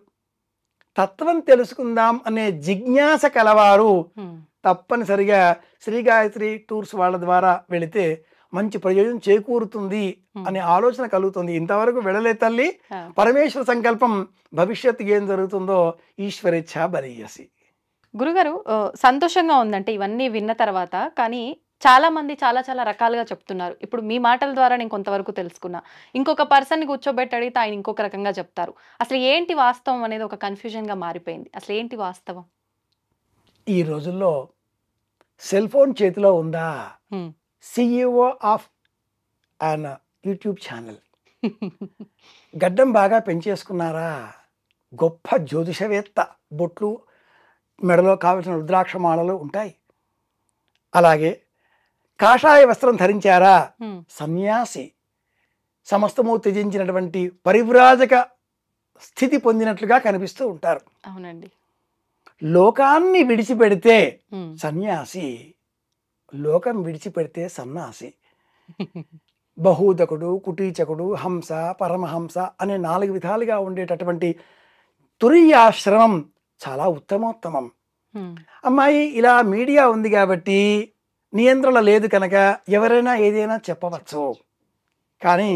తత్వం తెలుసుకుందాం అనే జిజ్ఞాస కలవారు హ్మ్. తప్పనిసరిగా శ్రీ గాయత్రి టూర్స్ వాళ్ళ ద్వారా వెళితే మంచి ప్రయోజనం చేకూరుతుంది అనే ఆలోచన కలుగుతుంది. ఇంతవరకు వెళ్ళలే తల్లి, ఆ. పరమేశ్వర సంకల్పం, భవిష్యత్తు ఏం జరుగుతుందో ఈశ్వరేచ్ఛ బలీయసి. గురుగారు సంతోషంగా ఉందంటే ఇవన్నీ విన్న తర్వాత. కానీ చాలా మంది చాలా చాలా రకాలుగా చెప్తున్నారు. ఇప్పుడు మీ మాటల ద్వారా నేను కొంతవరకు తెలుసుకున్నా. ఇంకొక పర్సన్‌ని కూర్చోబెట్టి అడిగితే ఆయన ఇంకొక రకంగా చెప్తారు. అసలు ఏంటి వాస్తవం అనేది ఒక కన్‌ఫ్యూజన్‌గా మారిపోయింది. అసలు ఏంటి వాస్తవం? ఈ రోజుల్లో సెల్ ఫోన్ చేతిలో ఉందా, హ్మ్. CEO of an YouTube channel, గడ్డం బాగా పెంచేసుకున్నారా, గొప్ప జ్యోతిషవేత్త, బొట్లు మెడలో కావలసిన రుద్రాక్ష మాలలు ఉంటాయి. అలాగే కాషాయ వస్త్రం ధరించారా, హ్మ్. సన్యాసి, సమస్తము త్యజించినటువంటి పరివ్రాజక స్థితి పొందినట్లుగా కనిపిస్తూ ఉంటారు. అవునండి. లోకాన్ని విడిచిపెడితే హ్మ్. సన్యాసి, లోకం విడిచిపెడితే సన్యాసి. బహూదకుడు, కుటీచకుడు, హంస, పరమహంస అనే 4 విధాలుగా ఉండేటటువంటి తురీయాశ్రమం చాలా ఉత్తమోత్తమం. అమ్మాయి ఇలా మీడియా ఉంది కాబట్టి నియంత్రణ లేదు కనుక ఎవరైనా ఏదైనా చెప్పవచ్చు, కానీ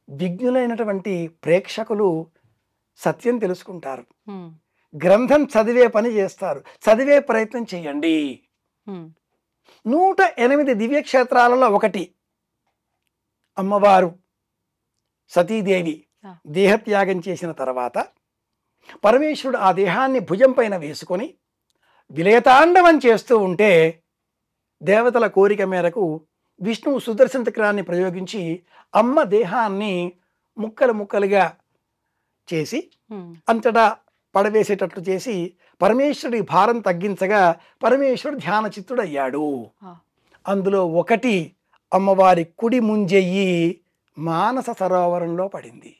విజ్ఞులైనటువంటి ప్రేక్షకులు సత్యం తెలుసుకుంటారు, గ్రంథం చదివే పని చేస్తారు, చదివే ప్రయత్నం చేయండి. 108 దివ్యక్షేత్రాలలో ఒకటి అమ్మవారు సతీదేవి దేహత్యాగం చేసిన తర్వాత పరమేశ్వరుడు ఆ దేహాన్ని భుజం పైన వేసుకొని విలయతాండవం చేస్తూ ఉంటే దేవతల కోరిక మేరకు విష్ణువు సుదర్శన చక్రాన్ని ప్రయోగించి అమ్మ దేహాన్ని ముక్కలు ముక్కలుగా చేసి అంతటా పడవేసేటట్లు చేసి పరమేశ్వరుడి భారం తగ్గించగా పరమేశ్వరుడు ధ్యాన చిత్తుడయ్యాడు. అందులో ఒకటి అమ్మవారి కుడి ముంజెయ్యి మానస సరోవరంలో పడింది.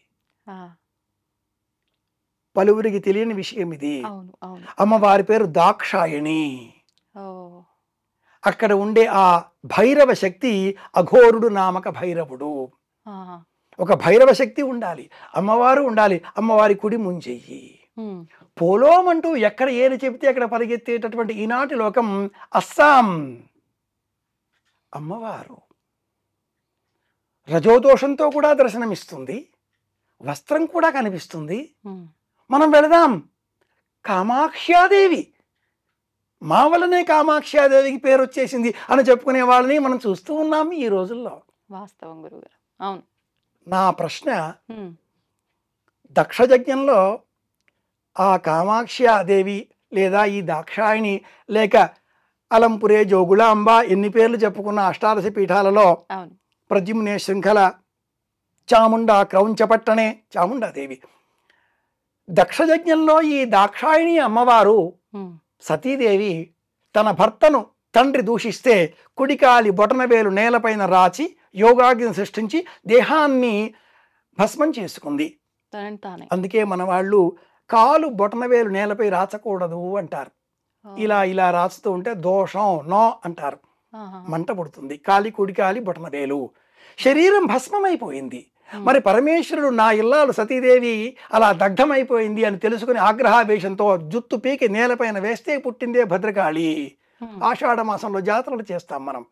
పలువురికి తెలియని విషయం ఇది. అమ్మవారి పేరు దాక్షాయణి. అక్కడ ఉండే ఆ భైరవ శక్తి అఘోరుడు నామక భైరవుడు. ఒక భైరవ శక్తి ఉండాలి, అమ్మవారు ఉండాలి, అమ్మవారి కుడి ముంజెయ్యి. పోలోమంటూ ఎక్కడ ఏది చెబితే అక్కడ పరిగెత్తేటటువంటి ఈనాటి లోకం అస్సాం. అమ్మవారు రజోదోషంతో కూడా దర్శనమిస్తుంది, వస్త్రం కూడా కనిపిస్తుంది. మనం వెళదాం. కామాక్ష్యాదేవి, మా వల్లనే కామాక్ష్యాదేవికి పేరు వచ్చేసింది అని చెప్పుకునే వాళ్ళని మనం చూస్తూ ఉన్నాం ఈ రోజుల్లో. వాస్తవం గురుగారు. అవును. నా ప్రశ్న, దక్షయజ్ఞంలో ఆ కామాక్ష్యాదేవి లేదా ఈ దాక్షాయిని లేక అలంపురే జోగులాంబ ఎన్ని పేర్లు చెప్పుకున్న అష్టాదశ పీఠాలలో ప్రద్యుమ్నే శృంఖల చాముండ క్రౌంచపట్టణే చాముండాదేవి, దక్షయజ్ఞంలో ఈ దాక్షాయిని అమ్మవారు సతీదేవి తన భర్తను తండ్రి దూషిస్తే కుడికాలి బొటనవేలు నేలపైన రాచి యోగాగ్ని సృష్టించి దేహాన్ని భస్మం చేసుకుంది. అందుకే మన వాళ్ళు కాలు బొటనవేలు నేలపై రాచకూడదు అంటారు. ఇలా ఇలా రాచుతూ ఉంటే దోషం నో అంటారు, మంట పుడుతుంది. కాలి కుడికాలి బొటనవేలు, శరీరం భస్మమైపోయింది. మరి పరమేశ్వరుడు నా ఇల్లాలు సతీదేవి అలా దగ్ధమైపోయింది అని తెలుసుకుని ఆగ్రహావేశంతో జుత్తు పీకి నేలపైన వేస్తే పుట్టిందే భద్రకాళి. ఆషాఢ మాసంలో జాతరలు చేస్తాం మనం.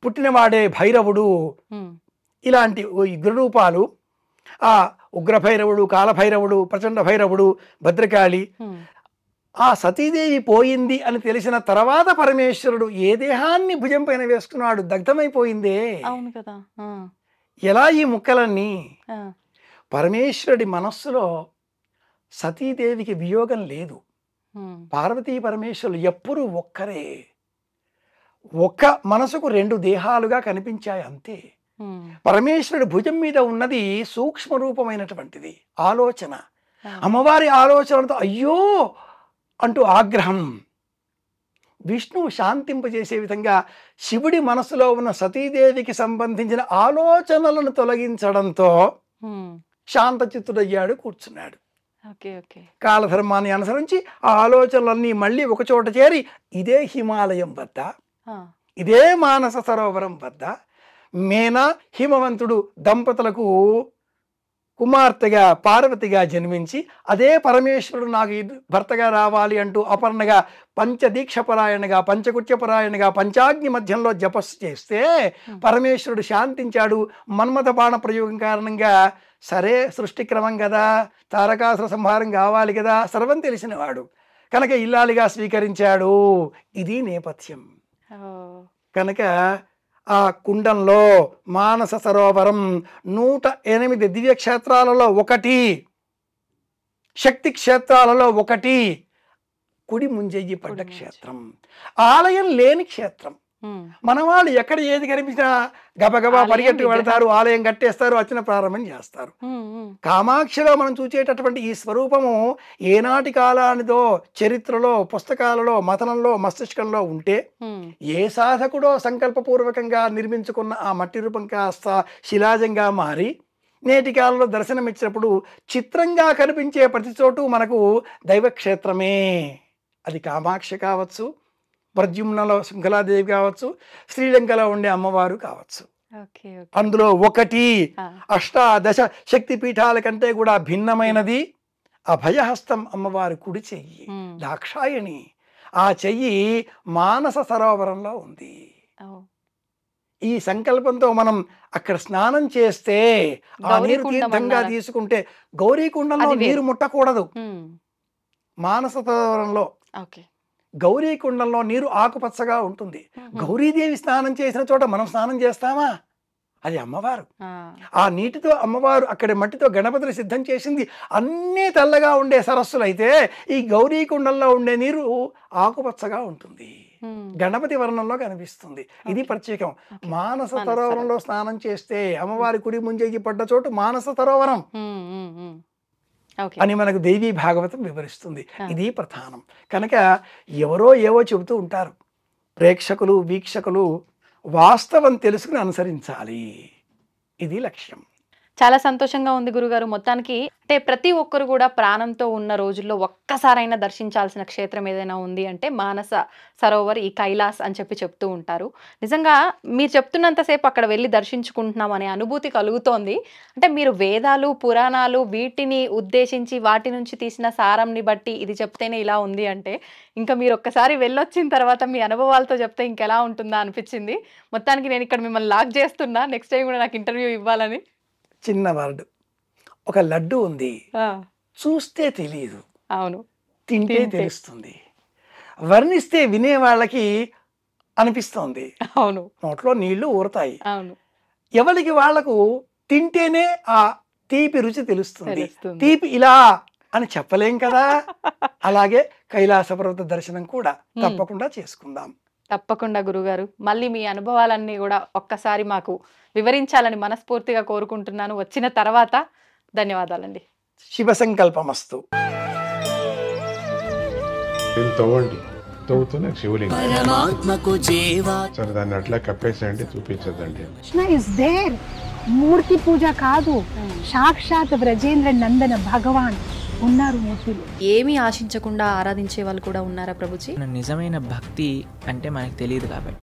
పుట్టినవాడే భైరవుడు. ఇలాంటి ఉగ్రరూపాలు, ఆ ఉగ్రభైరవుడు, కాలభైరవుడు, ప్రచండ భైరవుడు, భద్రకాళి. ఆ సతీదేవి పోయింది అని తెలిసిన తర్వాత పరమేశ్వరుడు ఏ దేహాన్ని భుజం పైన వేసుకున్నాడు? దగ్ధమైపోయిందే. అవును కదా. ఎలా ఈ ముక్కలన్నీ? పరమేశ్వరుడి మనస్సులో సతీదేవికి వియోగం లేదు. పార్వతీ పరమేశ్వరులు ఎప్పుడూ ఒక్కరే. ఒక్క మనసుకు రెండు దేహాలుగా కనిపించాయి అంతే. పరమేశ్వరుడి భుజం మీద ఉన్నది సూక్ష్మ రూపమైనటువంటిది ఆలోచన. అమ్మవారి ఆలోచనలతో అయ్యో అంటూ ఆగ్రహం. విష్ణువు శాంతింపజేసే విధంగా శివుడి మనసులో ఉన్న సతీదేవికి సంబంధించిన ఆలోచనలను తొలగించడంతో శాంతచిత్తుడయ్యాడు, కూర్చున్నాడు. కాలధర్మాన్ని అనుసరించి ఆ ఆలోచనలన్నీ మళ్ళీ ఒకచోట చేరి ఇదే హిమాలయం వద్ద, ఇదే మానస సరోవరం వద్ద మేనా హిమవంతుడు దంపతులకు కుమార్తెగా పార్వతిగా జన్మించి అదే పరమేశ్వరుడు నాకు భర్తగా రావాలి అంటూ అపర్ణగా పంచదీక్షపరాయణగా పంచకుత్యపరాయణగా పంచాగ్ని మధ్యంలో జపస్సు చేస్తే పరమేశ్వరుడు శాంతించాడు. మన్మథ బాణ ప్రయోగం కారణంగా సరే సృష్టి క్రమం కదా, తారకాసుర సంహారం కావాలి కదా, సర్వం తెలిసినవాడు కనుక ఇల్లాలిగా స్వీకరించాడు. ఇది నేపథ్యం. కనుక ఆ కుండంలో మానస సరోవరం 108 దివ్యక్షేత్రాలలో ఒకటి, శక్తి క్షేత్రాలలో ఒకటి, కుడి ముంజెయ్యి పడ్డ క్షేత్రం, ఆలయం లేని క్షేత్రం. మన వాళ్ళు ఎక్కడ ఏది కనిపించినా గబగబా పరిగెత్తుకు వెళతారు, ఆలయం కట్టేస్తారు, అర్చన ప్రారంభం చేస్తారు. కామాక్షిలో మనం చూసేటటువంటి ఈ స్వరూపము ఏనాటి కాలానిదో చరిత్రలో, పుస్తకాలలో, మథనంలో, మస్తిష్కంలో ఉంటే ఏ సాధకుడో సంకల్పపూర్వకంగా నిర్మించుకున్న ఆ మట్టి రూపం కాస్త శిలాజంగా మారి నేటి కాలంలో దర్శనమిచ్చినప్పుడు చిత్రంగా కనిపించే ప్రతి చోటు మనకు దైవక్షేత్రమే. అది కామాక్షి కావచ్చు, ప్రద్యుమ్నలో శృంఖలాదేవి కావచ్చు, శ్రీలంకలో ఉండే అమ్మవారు కావచ్చు. అందులో ఒకటి అష్టాదశ శక్తి పీఠాల కంటే కూడా భిన్నమైనది అభయహస్తం అమ్మవారి కుడి చెయ్యి దాక్షాయణి. ఆ చెయ్యి మానస సరోవరంలో ఉంది. ఓ. ఈ సంకల్పంతో మనం అక్కడ స్నానం చేస్తే ఆ నీరు గౌరీకుండం తీర్థంగా అన్నారా? తీసుకుంటే, గౌరీకుండంలో అది వేరు. నీరు ముట్టకూడదు. ఉమ్. మానస సరోవరంలో, ఓకే. గౌరీకుండంలో నీరు ఆకుపచ్చగా ఉంటుంది. ఉహు. గౌరీదేవి స్నానం చేసిన చోట మనం స్నానం చేస్తామా? అది అమ్మవారు. ఆ. ఆ నీటితో అమ్మవారు అక్కడ మట్టితో గణపతిని సిద్ధం చేసింది. అన్నీ తెల్లగా ఉండే సరస్సులు అయితే ఈ గౌరీకుండంలో ఉండే నీరు ఆకుపచ్చగా ఉంటుంది, ఉమ్. గణపతి వర్ణంలో కనిపిస్తుంది. ఇది ప్రత్యేకం. మానస మానస సరోవరంలో స్నానం చేస్తే అమ్మవారి కుడి ముంజేకి పడ్డ చోటు మానస సరోవరం ఉమ్, ఉమ్, ఉమ్. ఓకే. అని మనకు దేవీ భాగవతం వివరిస్తుంది. ఆ. ఇది ప్రధానం. కనుక ఎవరో ఏవో చెబుతూ ఉంటారు, ప్రేక్షకులు వీక్షకులు వాస్తవం తెలుసుకుని అనుసరించాలి. ఇది లక్ష్యం. చాలా సంతోషంగా ఉంది గురుగారు. మొత్తానికి అంటే ప్రతి ఒక్కరు కూడా ప్రాణంతో ఉన్న రోజుల్లో ఒక్కసారైనా దర్శించాల్సిన క్షేత్రం ఏదైనా ఉంది అంటే మానస సరోవర్, ఈ కైలాస్ అని చెప్తూ ఉంటారు. నిజంగా మీరు చెప్తున్నంతసేపు అక్కడ వెళ్ళి దర్శించుకుంటున్నాం అనే అనుభూతి కలుగుతోంది. అంటే మీరు వేదాలు, పురాణాలు వీటిని ఉద్దేశించి వాటి నుంచి తీసిన సారంని బట్టి ఇది చెప్తేనే ఇలా ఉంది అంటే, ఇంకా మీరు ఒక్కసారి వెళ్ళొచ్చిన తర్వాత మీ అనుభవాలతో చెప్తే ఇంకెలా ఉంటుందా అనిపించింది. మొత్తానికి నేను ఇక్కడ మిమ్మల్ని లాక్ చేస్తున్నా, నెక్స్ట్ టైం కూడా నాకు ఇంటర్వ్యూ ఇవ్వాలని. చిన్న వర్డ్, ఒక లడ్డు ఉంది, చూస్తే తెలియదు, అవును, తింటే తింటే. తెలుస్తుంది. వర్ణిస్తే వినే వాళ్ళకి అనిపిస్తోంది, అవును, నోట్లో నీళ్లు ఊరుతాయి. అవును, ఎవరికి వాళ్లకు తింటేనే ఆ తీపి రుచి తెలుస్తుంది. తెలుస్తుంది. తీపి ఇలా అని చెప్పలేం కదా. అలాగే కైలాస పర్వత దర్శనం కూడా తప్పకుండా చేసుకుందాం. తప్పకుండా గురుగారు. మళ్ళీ మీ అనుభవాలన్నీ కూడా ఒక్కసారి మాకు వివరించాలని మనస్ఫూర్తిగా కోరుకుంటున్నాను వచ్చిన తర్వాత. ధన్యవాదాలండి. శివ సంకల్పమస్తు. తవ్వండి, తవ్వుతూనే శివలింగం. పరమాత్మకు జీవా సరే, దాన్ని అట్లా కప్పేసేయండి, చూపించదండి. Krishna is there. మూర్తి పూజ కాదు, సాక్షాత్ బ్రజేంద్ర నందన భగవాన్ ఉన్నారు మూర్తిలో. ఏమీ ఆశించకుండా ఆరాధించే వాళ్ళు కూడా ఉన్నారా ప్రభుజీ? నిజమైన భక్తి అంటే మనకు తెలియదు కాబట్టి